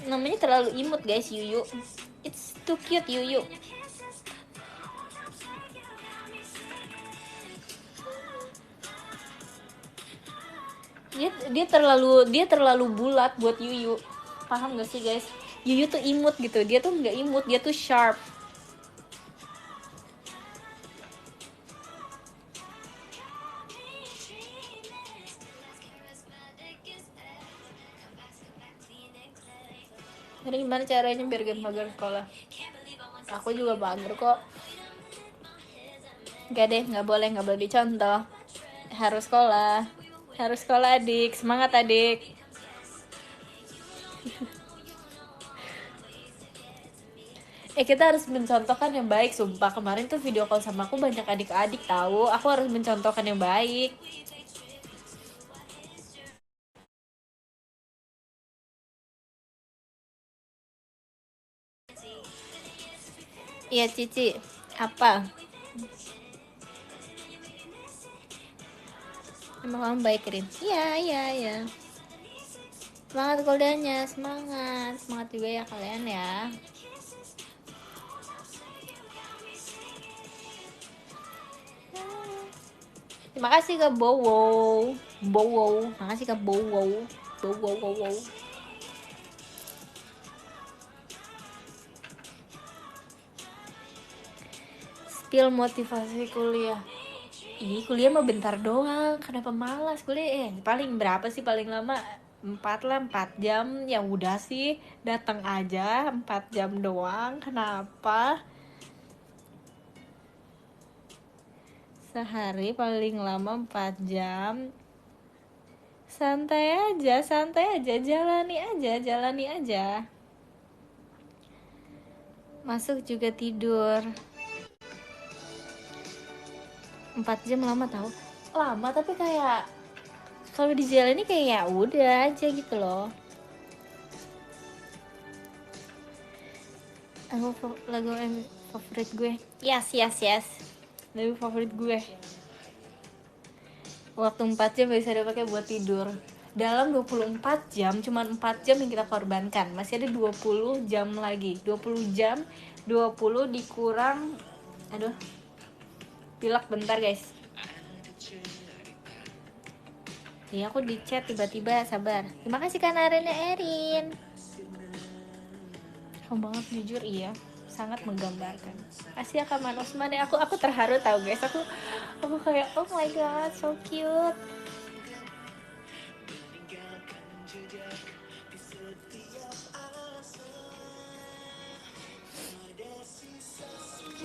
namanya terlalu imut guys, Yuyu. It's too cute Yuyu. Dia terlalu bulat buat Yuyu. Paham gak sih guys? Yuyu tuh imut gitu. Dia tuh nggak imut, dia tuh sharp. Jadi gimana caranya biar gak mager sekolah? Aku juga mager kok. Gak deh, nggak boleh dicontoh. Harus sekolah adik, semangat adik. Kita harus mencontohkan yang baik, sumpah. Kemarin tuh video call sama aku banyak adik-adik tahu. Aku harus mencontohkan yang baik. Iya Cici, apa? Emang kamu baik Rin? Iya. Semangat kuliahnya, semangat juga ya kalian ya. Terima kasih ke Bowo. Makasih ke Bowo. Spill motivasi kuliah. Ih, kuliah mah bentar doang. Kenapa malas kuliah? Paling berapa sih paling lama? 4 jam. Ya udah sih, datang aja 4 jam doang. Kenapa? Sehari paling lama 4 jam. Santai aja, jalani aja. Masuk juga tidur. 4 jam lama tau? Lama tapi kayak kalau di jalan ini kayak ya udah aja gitu loh. Lagu favorit gue. Yes. Lagu favorit gue. Waktu 4 jam bisa dipakai buat tidur. Dalam 24 jam, cuma 4 jam yang kita korbankan. Masih ada 20 jam lagi. 20 jam, 20 dikurang. Aduh, pilek bentar guys. Iya aku di chat tiba-tiba, sabar. Terima kasih kan Arena Erin. Kamu banget jujur, iya, sangat menggambarkan. Asia Kaman Osman ya, aku terharu tau guys, aku kayak oh my god so cute.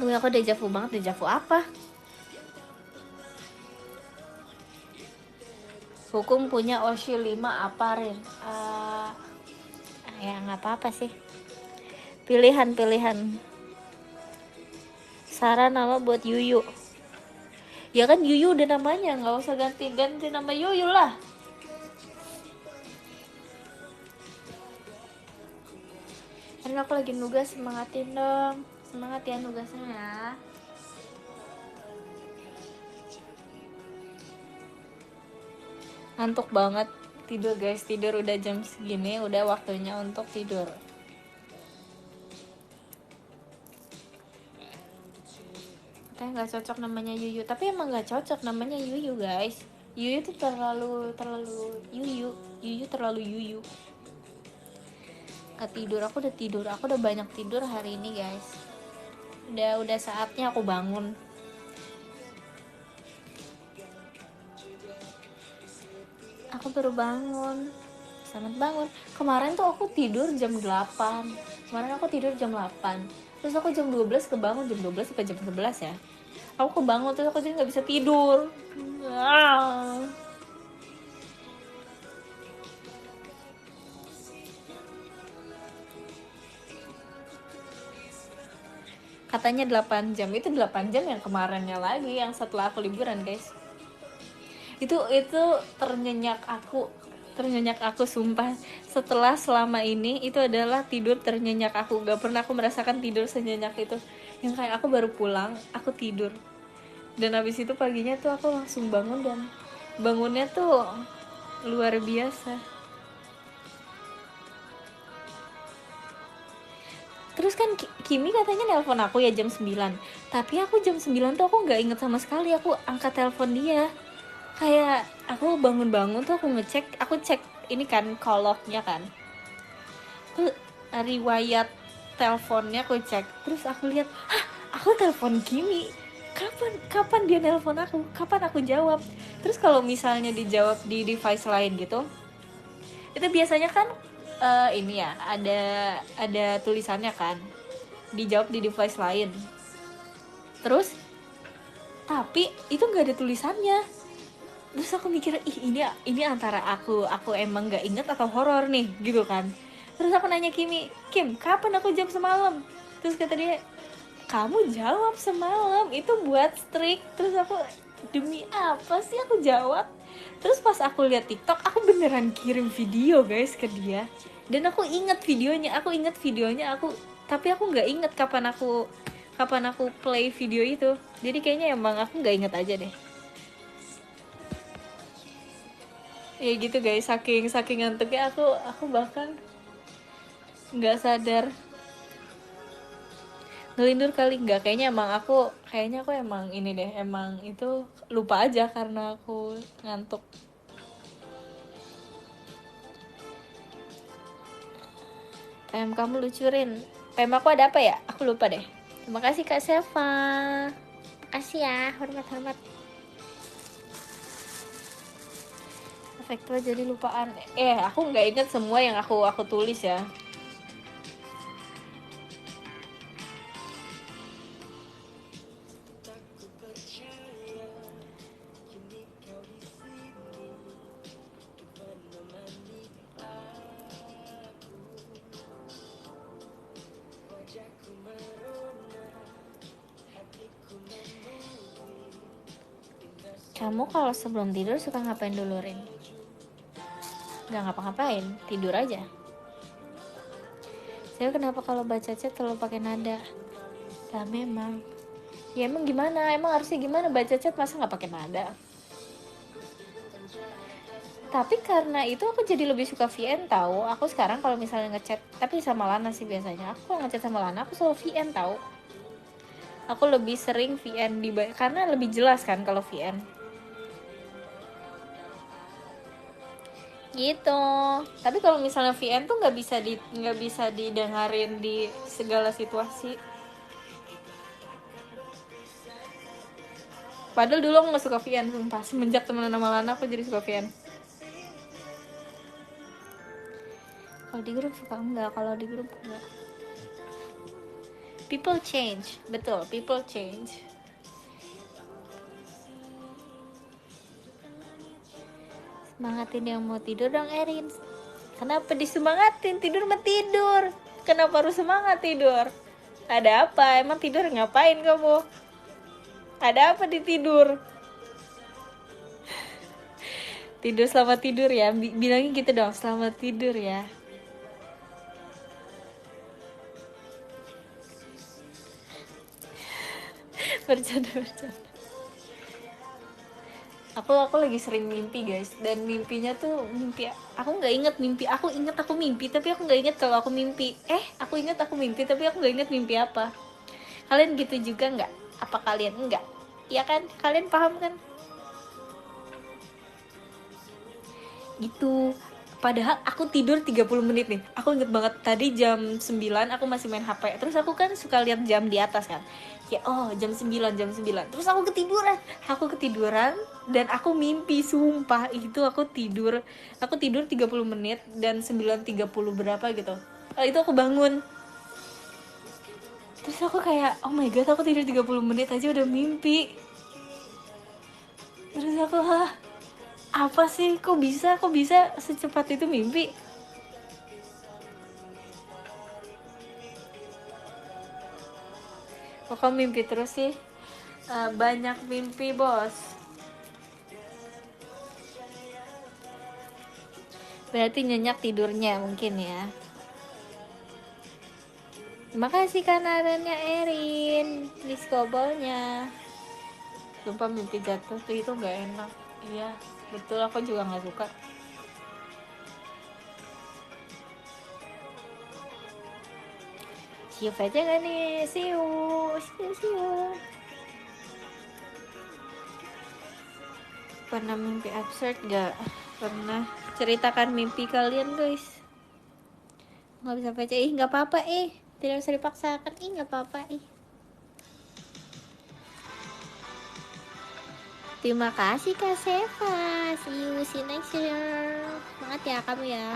Aku dejavu banget, dejavu apa? Hukum punya Oshu 5 apa Rin? Ya nggak apa-apa sih. Pilihan. Saran nama buat Yuyu. Ya kan Yuyu udah namanya, nggak usah ganti nama Yuyu lah. Karena aku lagi nugas, semangatin dong. Semangat ya nugasnya ya. Ngantuk banget, tidur guys, tidur udah jam segini, udah waktunya untuk tidur. Katanya nggak cocok namanya Yuyu, tapi emang nggak cocok namanya Yuyu guys. Yuyu tuh terlalu Yuyu terlalu Yuyu. Gak tidur, aku udah banyak tidur hari ini guys. Udah saatnya aku bangun. Aku baru bangun. Selamat bangun. Kemarin tuh aku tidur jam 8. Terus aku jam 12 kebangun, jam 12 sampai jam 11 ya. Aku kebangun terus aku jadi nggak bisa tidur. Katanya 8 jam, itu 8 jam yang kemarinnya lagi, yang setelah aku liburan guys. Itu ternyenyak aku sumpah. Setelah selama ini itu adalah tidur ternyenyak aku. Gak pernah aku merasakan tidur senyenyak itu. Yang kayak aku baru pulang, aku tidur. Dan habis itu paginya tuh aku langsung bangun, dan bangunnya tuh luar biasa. Terus kan Kimi katanya nelpon aku ya jam 9. Tapi aku jam 9 tuh aku gak inget sama sekali aku angkat telepon dia. Kayak aku bangun-bangun tuh aku cek ini kan call log-nya kan. Tuh riwayat teleponnya aku cek. Terus aku lihat, aku telepon Kimi. Kapan dia nelpon aku? Kapan aku jawab? Terus kalau misalnya dijawab di device lain gitu, itu biasanya kan ini ya, ada tulisannya kan, dijawab di device lain. Terus tapi itu nggak ada tulisannya. Terus aku mikir, ini antara aku emang nggak inget atau horor nih gitu kan. Terus aku nanya Kim, kapan aku jawab semalam? Terus kata dia, kamu jawab semalam, itu buat strik. Terus aku, demi apa sih aku jawab? Terus pas aku lihat TikTok, aku beneran kirim video guys ke dia. Dan aku inget videonya, tapi aku nggak inget kapan aku play video itu. Jadi kayaknya emang aku nggak inget aja deh. Ya gitu guys, saking ngantuknya aku bahkan nggak sadar. Ngelindur kali nggak, kayaknya aku emang ini deh, emang itu lupa aja karena aku ngantuk. PM kamu lucurin. PM aku ada apa ya? Aku lupa deh. Terima kasih Kak Seva. Makasih ya, hormat. Efek tua jadi lupaan. Aku nggak inget semua yang aku tulis ya. Kamu kalau sebelum tidur suka ngapain dulu, Rin? Gak ngapa-ngapain, tidur aja. Saya kenapa kalau baca chat selalu pakai nada? Lah memang. Ya emang gimana? Emang harusnya gimana baca chat masa gak pakai nada? Tapi karena itu aku jadi lebih suka VN tahu. Aku sekarang kalau misalnya ngechat, tapi sama Lana sih biasanya. Aku kalau ngechat sama Lana aku selalu VN tahu. Aku lebih sering VN karena lebih jelas kan kalau VN. gitu. Tapi kalau misalnya VN tuh nggak bisa didengarin di segala situasi. Padahal dulu aku nggak suka VN, sumpah. Semenjak temenan sama Lana aku jadi suka VN. Kalau di grup suka enggak, kalau di grup enggak. People change, betul, people change. Semangatin yang mau tidur dong, Erin. Kenapa disemangatin? Tidur mah tidur. Kenapa harus semangat tidur? Ada apa? Emang tidur ngapain kamu? Ada apa di tidur? Tidur, selamat tidur ya. Bilangin gitu dong, selamat tidur ya. Bercanda. Aku lagi sering mimpi guys, dan mimpinya tuh mimpi aku nggak inget mimpi, aku inget aku mimpi tapi aku nggak inget kalau aku mimpi. Aku inget aku mimpi tapi aku nggak inget mimpi apa. Kalian gitu juga nggak? Apa kalian enggak? Ya kan, kalian paham kan? Gitu. Padahal aku tidur 30 menit nih. Aku inget banget tadi jam 9 aku masih main HP. Terus aku kan suka lihat jam di atas kan. Ya oh, jam 9. Terus aku ketiduran. Aku ketiduran dan aku mimpi, sumpah. Itu aku tidur. Aku tidur 30 menit dan 9.30 berapa gitu. Itu aku bangun. Terus aku kayak, oh my god, aku tidur 30 menit aja udah mimpi. Terus aku, apa sih, kok bisa secepat itu mimpi. Kok kamu mimpi terus sih? Banyak mimpi bos. Berarti nyenyak tidurnya mungkin ya. Terima kasih kanarannya Erin, diskobolnya. Sumpah mimpi jatuh tuh itu gak enak. Iya betul, aku juga gak suka. Siup aja gak nih? Siup. Pernah mimpi absurd gak? Pernah. Ceritakan mimpi kalian guys. Gak bisa baca, gak apa-apa tidak bisa dipaksakan, gak apa-apa Terima kasih Kak Seva. See you next year. Semangat ya kamu ya.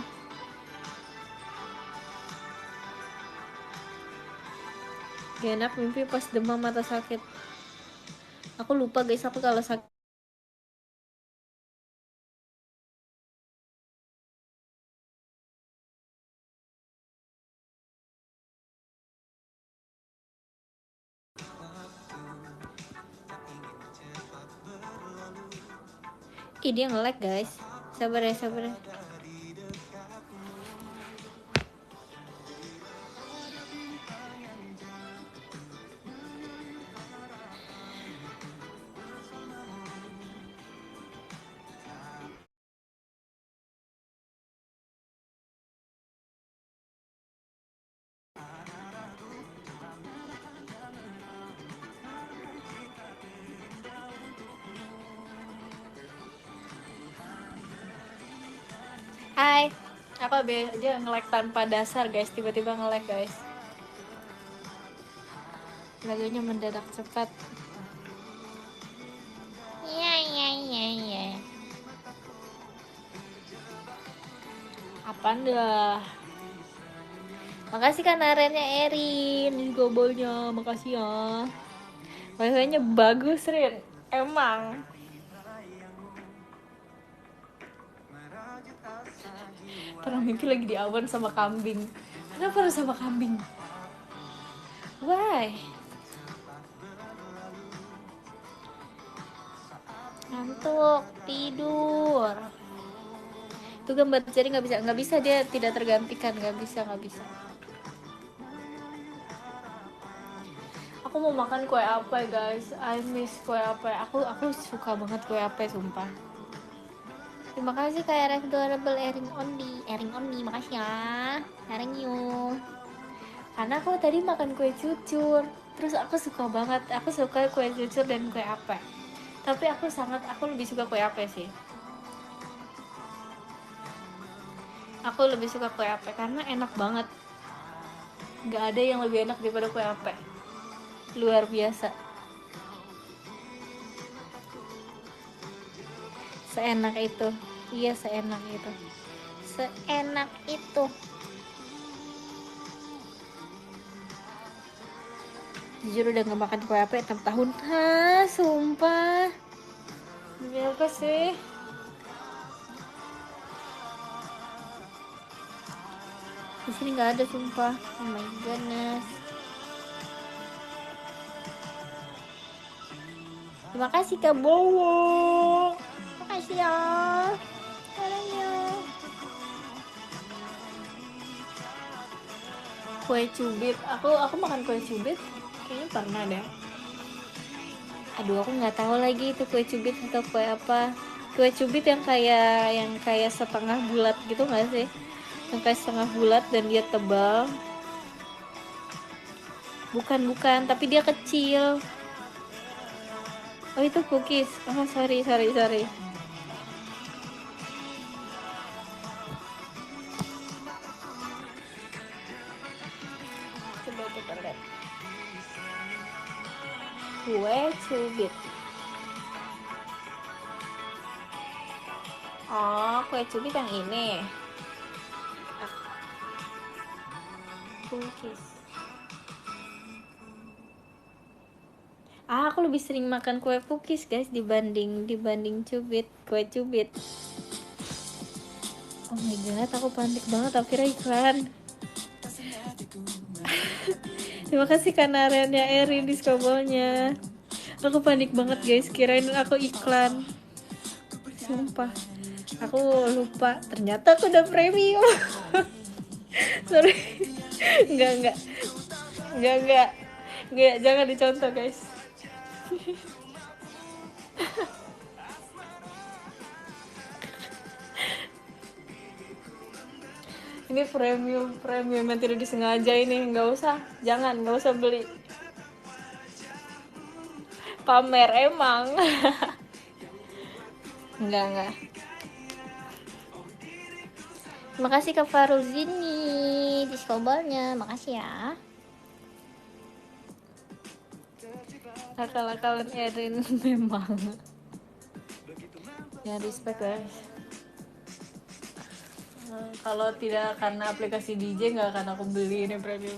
Gak enak mimpi pas demam atau sakit. Aku lupa guys, aku kalau sakit dia nge-lag guys. Sabar ya. Hai. Apa aja nge-lag tanpa dasar guys, tiba-tiba nge-lag guys. Lagunya mendadak cepat. Iya. Apaan dah. Makasih kan arennya Erin, gobolnya, makasih ya. Wifi-nya bagus Rin, emang. Pernah mimpi lagi di awan sama kambing. Kenapa harus sama kambing? Why? Ngantuk, tidur. Itu gambar jadi nggak bisa dia tidak tergantikan, nggak bisa. Aku mau makan kue apa guys? I miss kue apa. Aku suka banget kue apa sumpah. Terima kasih kayak RF Adorable Erin Only, makasih ya. Thank you. Karena aku tadi makan kue cucur, terus aku suka banget. Aku suka kue cucur dan kue apa. Tapi aku lebih suka kue apa sih. Aku lebih suka kue ape karena enak banget. Nggak ada yang lebih enak daripada kue ape. Luar biasa. Seenak itu. Iya, seenak itu. Seenak itu. Jujur udah gak makan kue ape 6 tahun. Hah, sumpah. Demi apa sih? Di sini nggak ada, sumpah. Oh my goodness. Terima kasih Kak Bowo. Makasih ya. Caranya. Kue cubit. Aku makan kue cubit. Kayaknya pernah deh. Aduh, aku nggak tahu lagi itu kue cubit atau kue apa. Kue cubit yang kayak setengah bulat gitu nggak sih? Yang kayak setengah bulat dan dia tebal. Bukan, tapi dia kecil. Oh, itu cookies. Oh, sorry. Coba kita lihat. Kue cubit. Oh, kue cubit yang ini. Cookies. Aku lebih sering makan kue cookies, guys, dibanding cubit, kue cubit. Oh my god, aku panik banget, aku kira iklan. Terima kasih kanarennya Erin di skobolnya. Aku panik banget, guys, kirain aku iklan. Sumpah, aku lupa, ternyata aku udah premium. Sorry. Enggak, jangan dicontoh, guys. Ini premium yang tidak disengaja ini. Nggak usah beli. Pamer emang. Enggak. Terima kasih Kak Faruzini di skobalnya, makasih ya. Akal-akalan Erin memang. Ya, respect, guys. Kalau tidak karena aplikasi DJ nggak akan aku beli ini premium.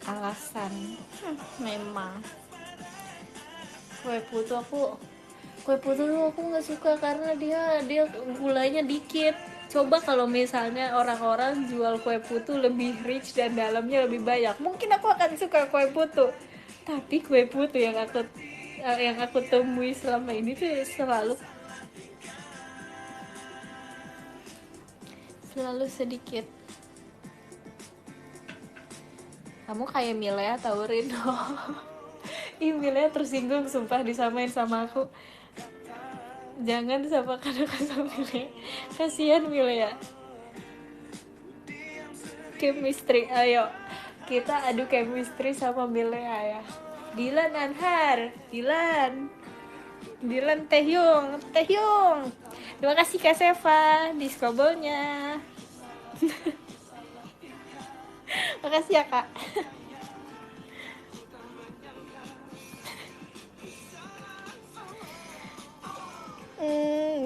Alasan memang kue putu aku nggak suka karena dia gulanya dikit. Coba kalau misalnya orang-orang jual kue putu lebih rich dan dalamnya lebih banyak, mungkin aku akan suka kue putu. Tapi kue putu yang aku temui selama ini tuh selalu sedikit. Kamu kayak Milea Taurin. Ih, Milea tersinggung sumpah disamain sama aku. Jangan disamakan aku sama Milea. Kasihan Milea. Chemistry, ayo kita adu chemistry sama Milea ya. Dilan Anhar, Dilan Taehyung. Terima kasih Kak Seva di skobolnya. Makasih ya Kak.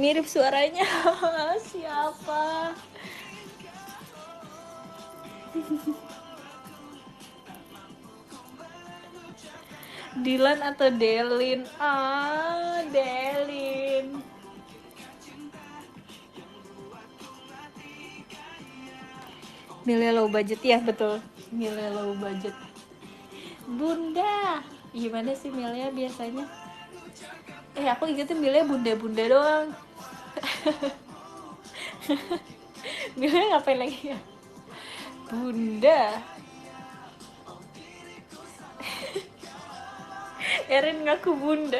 Mirip suaranya. Siapa? Dilan atau Delin? Delin. Milih low budget ya, betul. Milih low budget. Bunda, gimana sih Milih biasanya? Aku ingetin Milih bunda-bunda doang. Milih ngapain lagi ya? Bunda. Erin ngaku bunda.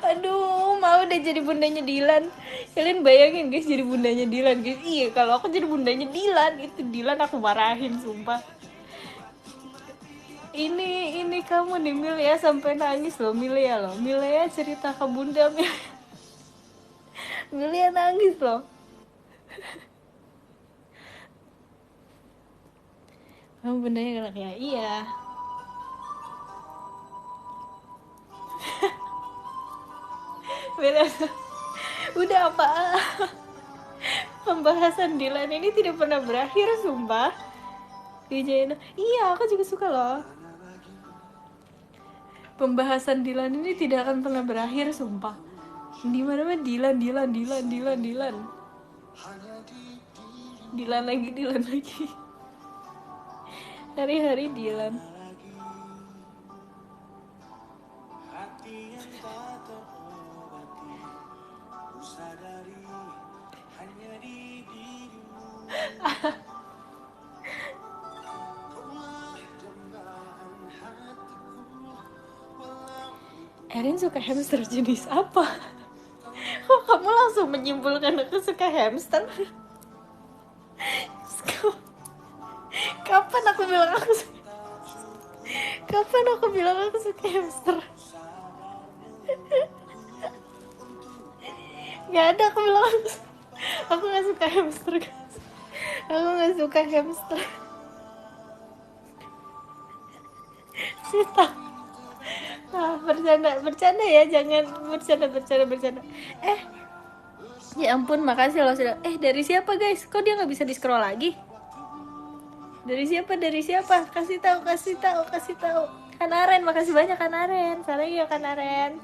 Aduh, mau deh jadi bundanya Dilan. Kalian bayangin guys jadi bundanya Dilan guys. Iya, kalau aku jadi bundanya Dilan, itu Dilan aku marahin sumpah. Ini kamu nih Milea sampai nangis loh, Milea cerita ke bunda. Milea nangis loh. Kamu bundanya kayak iya. Milea udah apa? Pembahasan Dilan ini tidak pernah berakhir, sumpah. DJ iya, aku juga suka loh. Pembahasan Dilan ini tidak akan pernah berakhir, sumpah. Di mana mah Dilan. Dilan lagi. Hari-hari Dilan. Erin suka hamster jenis apa? Kok kamu langsung menyimpulkan aku suka hamster? Kapan aku bilang aku suka? Kapan aku bilang aku suka hamster? Gak ada aku bilang aku gak suka hamster, guys. Aku gak suka hamster. Sita. Bercanda ya, jangan bercanda. Ya ampun, makasih loh sudah. Dari siapa guys? Kok dia nggak bisa di scroll lagi? Dari siapa? Kasih tahu. Kanaren, makasih banyak Kanaren. Salam ya Kanaren.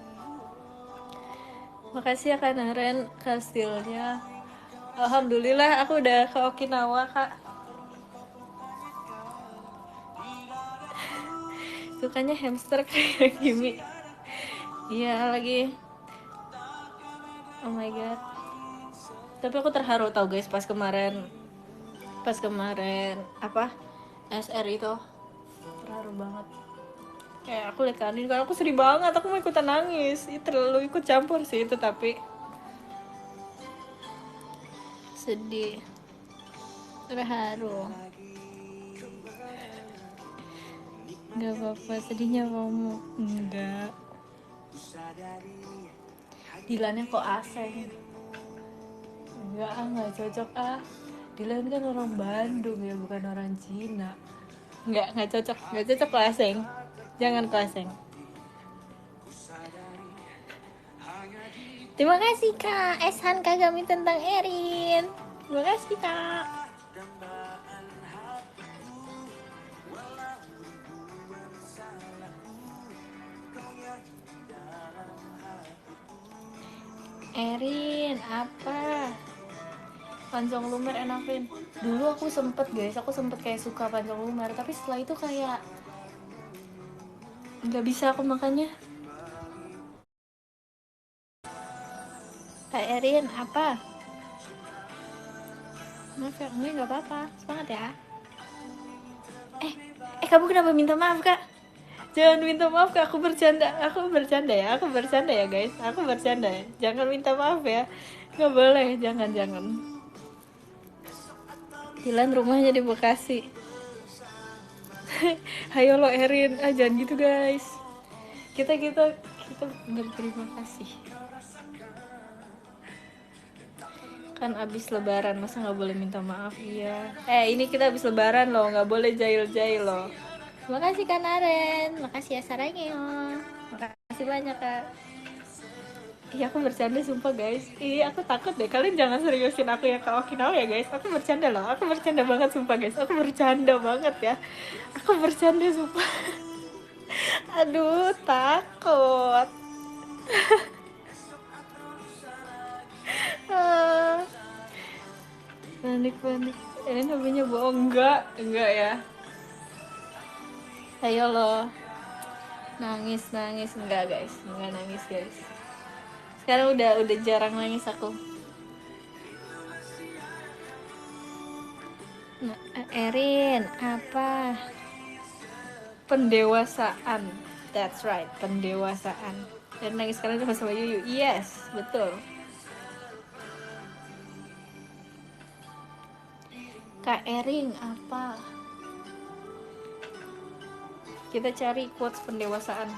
Makasih ya Kanaren kastilnya. Alhamdulillah aku udah ke Okinawa, Kak. Sukanya hamster kayak Kimi. Iya lagi. Oh my god. Tapi aku terharu tau guys pas kemarin apa SR itu, terharu banget. Kayak aku liat Kanin, karena aku sedih banget, aku mau ikutan nangis. Terlalu ikut campur sih itu, tapi sedih, terharu. Gak apa-apa sedihnya kamu. Enggak, Dilannya kok aseng. Enggak cocok Dilan kan orang Bandung ya, bukan orang Cina. Enggak cocok lo aseng. Jangan kok aseng. Terima kasih Kak Eshan Kagami tentang Erin. Terima kasih Kak. Erin apa? Pancong Lumer enakin. Dulu aku sempet kayak suka Pancong Lumer, tapi setelah itu kayak nggak bisa aku makannya. Kak Erin apa? Maaf ya, nggak apa-apa, semangat ya. Kamu kenapa minta maaf Kak? Jangan minta maaf Kak, aku bercanda ya guys, aku bercanda ya. Jangan minta maaf ya, nggak boleh, jangan. Dilan rumahnya di Bekasi. Hayo lo Erin, jangan gitu guys. Kita berterima kasih. Kan abis lebaran, masa nggak boleh minta maaf? Iya. Ini kita abis lebaran loh, nggak boleh jail loh. Makasih kan Aren, makasih ya sarangnya. Makasih banyak Kak. Iya aku bercanda sumpah guys. Aku takut deh, kalian jangan seriusin aku ya ke Okinawa ya guys. Aku bercanda loh, aku bercanda banget sumpah guys. Aku bercanda banget ya. Aku bercanda sumpah. Aduh takut. Panik. Ini namanya bohong. Enggak ya. Ayo lo. Nangis. Enggak guys, enggak nangis guys. Sekarang udah jarang nangis aku. Erin, apa? Pendewasaan. That's right, pendewasaan. Dan nangis sekarang cuma sama Yuyu. Yes, betul. Kak Erin, apa? Kita cari quotes pendewasaan.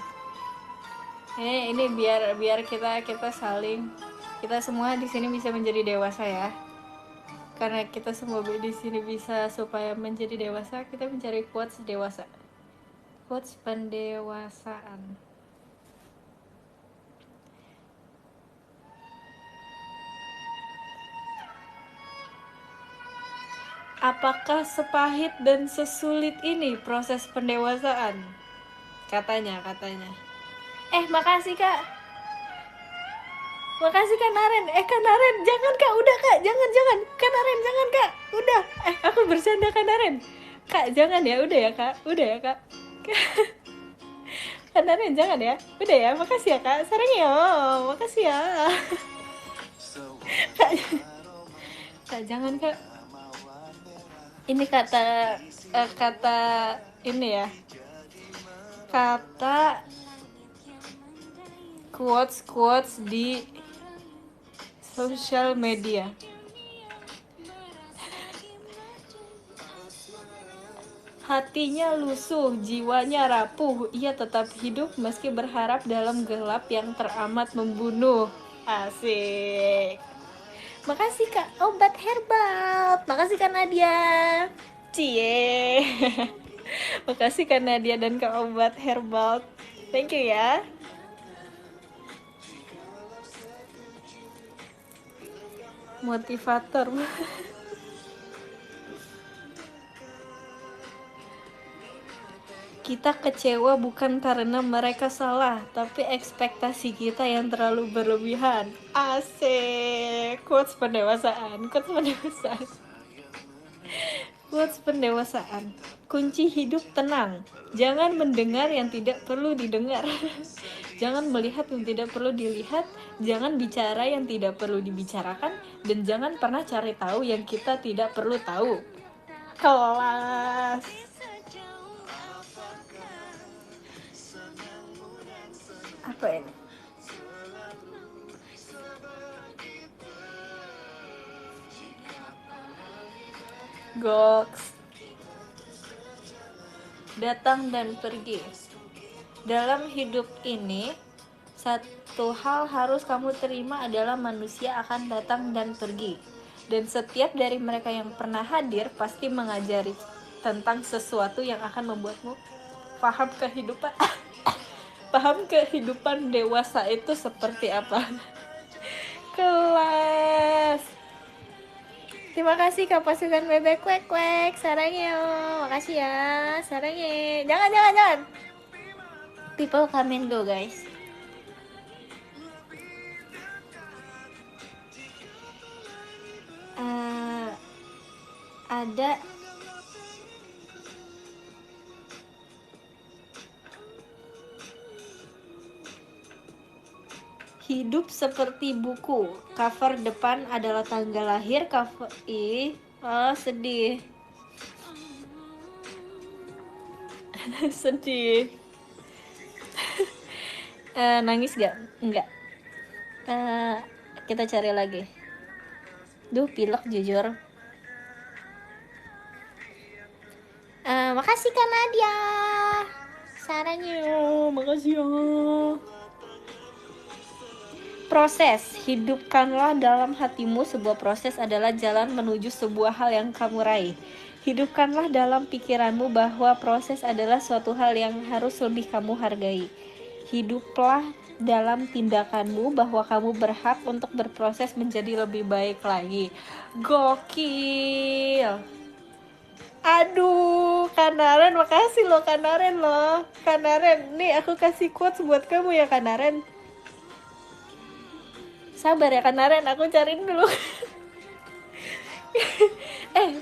Ini biar kita saling, kita semua di sini bisa menjadi dewasa ya. Karena kita semua di sini bisa supaya menjadi dewasa, kita mencari quotes dewasa. Quotes pendewasaan. Apakah sepahit dan sesulit ini proses pendewasaan? Katanya. Makasih kak. Makasih Kak Naren. Kak Naren, jangan Kak, udah Kak, jangan. Kak Naren, jangan Kak, udah. Aku bercanda Kak Naren. Kak, jangan ya, udah ya Kak, udah ya Kak. Kak Naren, jangan ya, udah ya, makasih ya Kak, sarang ya, makasih ya. Kak, Kak jangan Kak. Ini kata ini ya, kata quotes di sosial media. Hatinya lusuh, jiwanya rapuh, ia tetap hidup meski berharap dalam gelap yang teramat membunuh. Asik. Makasih Kak obat herbal. Makasih Kak Nadia. Cie. Makasih Kak Nadia dan Kak obat herbal. Thank you ya. Motivator. Kita kecewa bukan karena mereka salah, tapi ekspektasi kita yang terlalu berlebihan. Asik. Quotes pendewasaan. Quotes pendewasaan. Kunci hidup tenang. Jangan mendengar yang tidak perlu didengar. Jangan melihat yang tidak perlu dilihat. Jangan bicara yang tidak perlu dibicarakan. Dan jangan pernah cari tahu yang kita tidak perlu tahu. Kelas. Apa ini? Goks. Datang dan pergi. Dalam hidup ini, satu hal harus kamu terima adalah manusia akan datang dan pergi. Dan setiap dari mereka yang pernah hadir pasti mengajari tentang sesuatu yang akan membuatmu paham kehidupan. Paham kehidupan dewasa itu seperti apa. Kelas. Terima kasih Kak pasukan bebek kwek sarangnya. Makasih ya sarangnya. Jangan. People come and go guys. Ada hidup seperti buku, cover depan adalah tanggal lahir, cover sedih. Sedih. Nangis gak? Enggak. Kita cari lagi. Duh, pilek jujur. Makasih Kak Nadia. Sarannya, makasih ya. Proses, hidupkanlah dalam hatimu sebuah proses adalah jalan menuju sebuah hal yang kamu raih. Hidupkanlah dalam pikiranmu bahwa proses adalah suatu hal yang harus lebih kamu hargai. Hiduplah dalam tindakanmu bahwa kamu berhak untuk berproses menjadi lebih baik lagi. Gokil. Aduh, Kanaren, makasih loh Kanaren loh. Kanaren, nih aku kasih quotes buat kamu ya Kanaren. Sabar ya Kanaren, aku cariin dulu.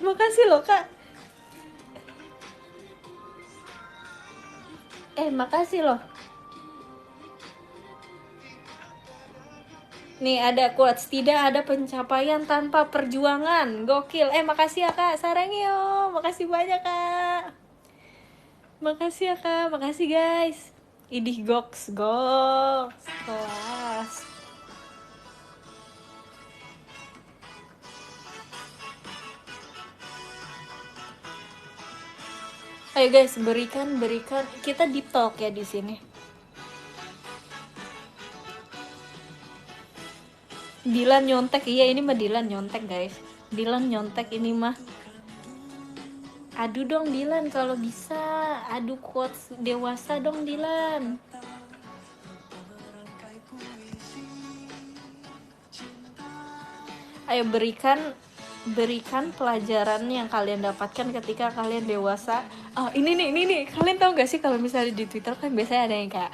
Makasih loh Kak. Makasih loh. Nih ada quotes, tidak ada pencapaian tanpa perjuangan. Gokil. Makasih ya Kak Sarangyo. Makasih banyak Kak. Makasih ya Kak. Makasih guys. Idih goks. Kelas. Ayo guys, berikan kita deep talk ya di sini. Dilan nyontek, iya ini mah Dilan nyontek guys. Dilan nyontek ini mah. Adu dong Dilan kalau bisa. Adu quotes dewasa dong Dilan. Ayo berikan pelajaran yang kalian dapatkan ketika kalian dewasa. Oh ini nih kalian tahu gak sih kalau misalnya di Twitter kan biasanya ada yang kayak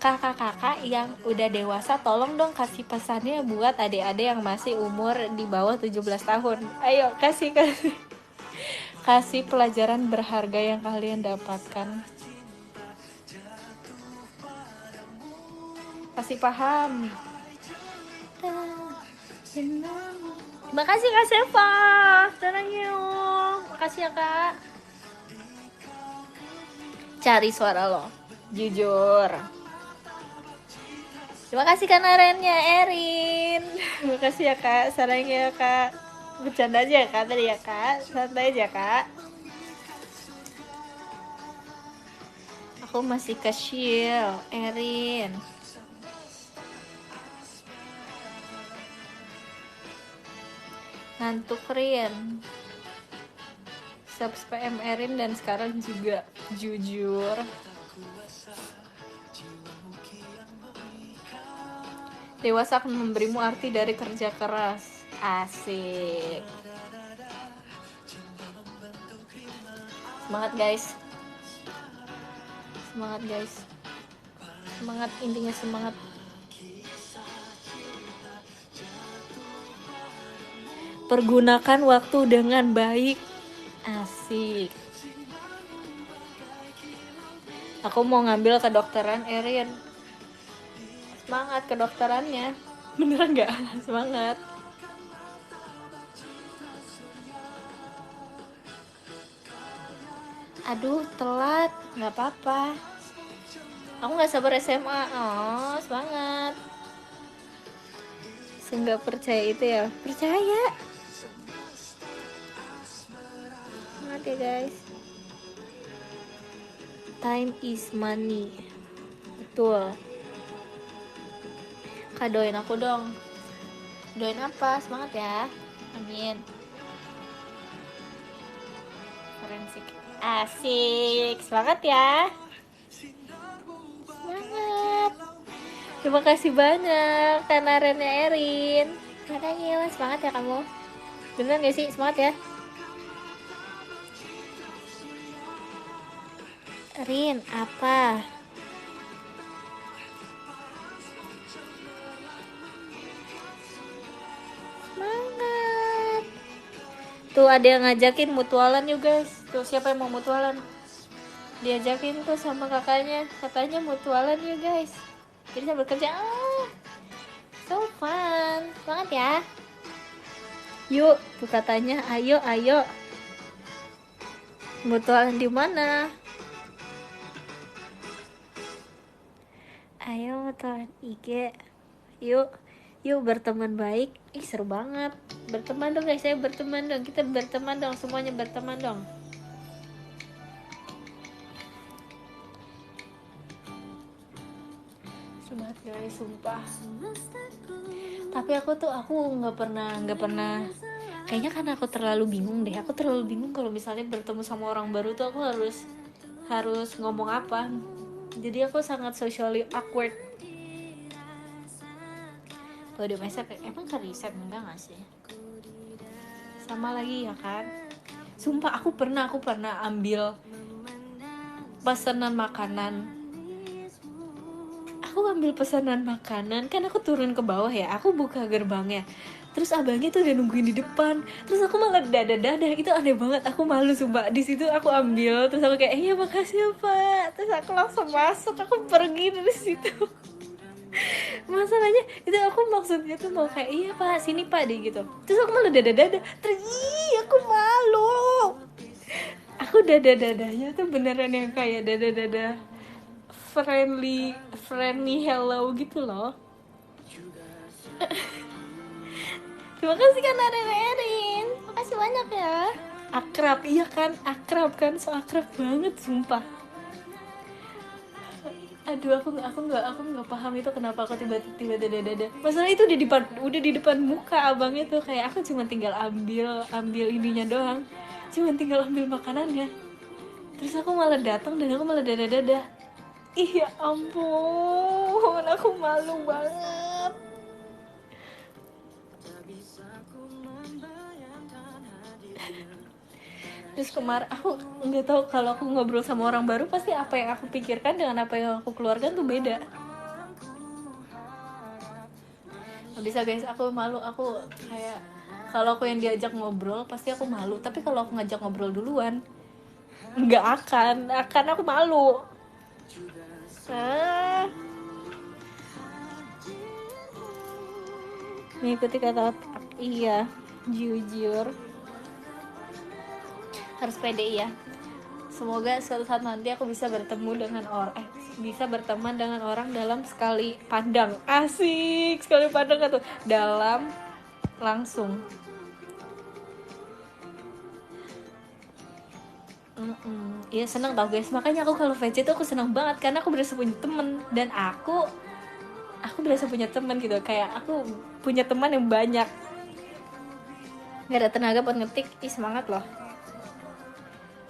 kakak-kakak yang udah dewasa tolong dong kasih pesannya buat adik-adik yang masih umur di bawah 17 tahun. Ayo kasih pelajaran berharga yang kalian dapatkan, kasih paham. Terima kasih Kak Seva. Thank you. Makasih ya Kak. Cari suara lo, jujur. Terima kasih Kak Narennya, Erin. Terima kasih ya Kak, sarangnya Kak. Bercanda aja ya Kak tadi ya Kak, santai aja Kak. Aku masih kecil, Erin. Ngantuk Rin. Subscribe Erin dan sekarang juga jujur. Dewasa akan memberimu arti dari kerja keras. Asik. Semangat guys. Semangat guys. Semangat, intinya semangat. Pergunakan waktu dengan baik. Asik. Aku mau ngambil kedokteran Erin. Semangat kedokterannya. Beneran gak? Semangat. Aduh telat. Gak apa-apa. Aku gak sabar SMA. Oh semangat. Nggak percaya itu ya? Percaya. Semangat ya guys. Time is money. Betul. Kak doain aku dong. Doain apa? Semangat ya. Amin. Forensik. Asik. Semangat ya. Semangat. Terima kasih banyak Kanarennya Erin. Makanya semangat ya kamu. Beneran gak sih? Semangat ya. Rin, apa? Semangat. Tuh ada yang ngajakin mutualan yuk guys. Tuh siapa yang mau mutualan? Diajakin tuh sama kakaknya. Katanya mutualan yuk guys. Jadi sambil kerja. So fun. Semangat ya. Yuk, tuh katanya ayo. Mutualan di mana? Ayo mutualan IG. Yuk berteman baik. Ih seru banget. Berteman dong guys, saya berteman dong. Kita berteman dong, semuanya berteman dong. Semangat guys, sumpah. Tapi aku nggak pernah. Kayaknya karena aku terlalu bingung deh. Aku terlalu bingung kalau misalnya bertemu sama orang baru tuh aku harus ngomong apa. Jadi aku sangat socially awkward. Kalau di masa emang ke riset enggak nggak sih? Sama lagi ya kan? Sumpah aku pernah ambil pesanan makanan. Aku ambil pesanan makanan kan aku turun ke bawah ya. Aku buka gerbangnya. Terus abangnya tuh udah nungguin di depan. Terus aku malah dadah. Itu aneh banget. Aku malu sumpah. Di situ aku ambil. Terus aku kayak iya makasih ya pak. Terus aku langsung masuk. Aku pergi dari situ. Masalahnya itu aku maksudnya tuh mau kayak iya pak sini pak deh gitu. Terus aku malah dadah. Terus aku malu. Aku dadah-dadahnya tuh beneran yang kayak dadah friendly hello gitu loh. Terima kasih kan Erin. Makasih banyak ya. Akrab, iya kan, akrab kan, so akrab banget sumpah. Aduh, aku nggak paham itu kenapa aku tiba-tiba dada-dada. Masalah itu udah di depan muka abangnya tuh, kayak aku cuma tinggal ambil ininya doang, cuma tinggal ambil makanannya. Terus aku malah datang dan aku malah dada-dada. Ih ya ampun, aku malu banget. Terus kemarin aku nggak tahu, kalau aku ngobrol sama orang baru pasti apa yang aku pikirkan dengan apa yang aku keluarkan tuh beda. Nggak bisa guys, aku malu. Aku kayak, kalau aku yang diajak ngobrol pasti aku malu, tapi kalau aku ngajak ngobrol duluan nggak akan aku malu. ah Mengikuti kata otak, iya, jujur, harus pede ya. Semoga suatu saat nanti aku bisa bertemu dengan bisa berteman dengan orang dalam sekali pandang. Asik, sekali pandang tuh, dalam langsung. Iya, seneng tau guys, makanya aku kalau VC tuh aku seneng banget karena aku berasa punya temen, dan aku berasa punya temen gitu, kayak aku punya teman yang banyak. Gak ada tenaga buat ngetik, semangat loh.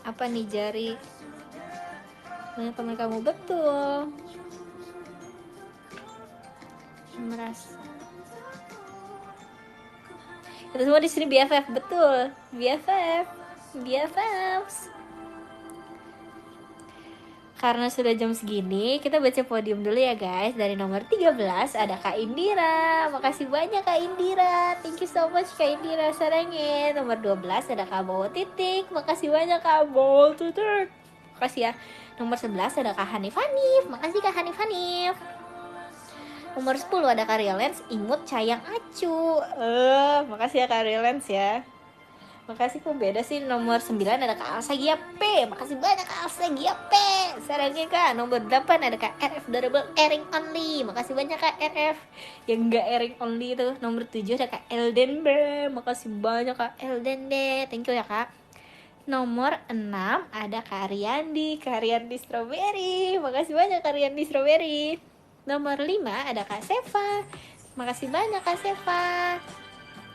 Apa nih, jari banyak teman kamu, betul. Merasa kita semua di sini BFF, betul, BFF, BFFs. Karena sudah jam segini, kita baca podium dulu ya guys. Dari nomor 13 ada Kak Indira. Makasih banyak Kak Indira. Thank you so much Kak Indira, sarangnya. Nomor 12 ada Kak Bowo Titik. Makasih banyak Kak Bowo Titik. Makasih ya. Nomor 11 ada Kak Hanif Hanif. Makasih Kak Hanif Hanif. Nomor 10 ada Kak Rielens Imut Cayang Acu. Makasih ya Kak Rielens ya. Makasih, kok beda sih. Nomor 9 ada Kak Alsa Gia P. Makasih banyak Kak Alsa Gia P. Sarangnya Kak. Nomor 8 ada Kak RF Durable Airing Only. Makasih banyak Kak RF. Yang enggak airing only itu. Nomor 7 ada Kak Elden B. Makasih banyak Kak Elden D. Thank you ya Kak. Nomor 6 ada Kak Riyandi. Kak Riyandi Strawberry. Makasih banyak Kak Riyandi Strawberry. Nomor 5 ada Kak Seva. Makasih banyak Kak Seva.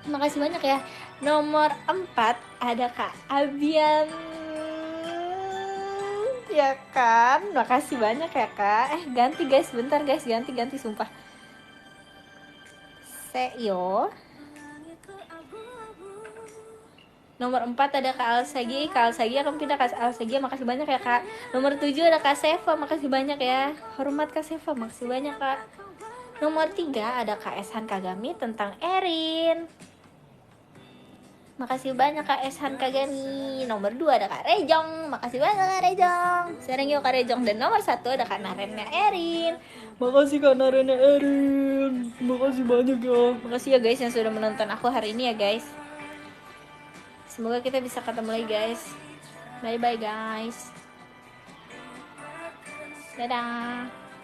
Makasih banyak ya. Nomor 4 ada Kak Abian. Ya kan? Makasih banyak ya Kak. Ganti guys, bentar guys, ganti sumpah. Seyo. Nomor 4 ada Kak Alsagi. Kak Alsagi akan pindah Kak Alsagi. Makasih banyak ya Kak. Nomor 7 ada Kak Seva. Makasih banyak ya. Hormat Kak Seva. Makasih banyak Kak. Nomor 3 ada Kak Eshan Kagami tentang Erin. Makasih banyak Kak Eshan Kagami. Nomor 2 ada Kak Rejong. Makasih banyak Kak Rejong. Sering yuk Kak Rejong. Dan nomor 1 ada Kak Narena Erin. Makasih Kak Narena Erin. Makasih banyak ya. Makasih ya guys yang sudah menonton aku hari ini ya guys. Semoga kita bisa ketemu lagi guys. Bye bye guys. Dadah.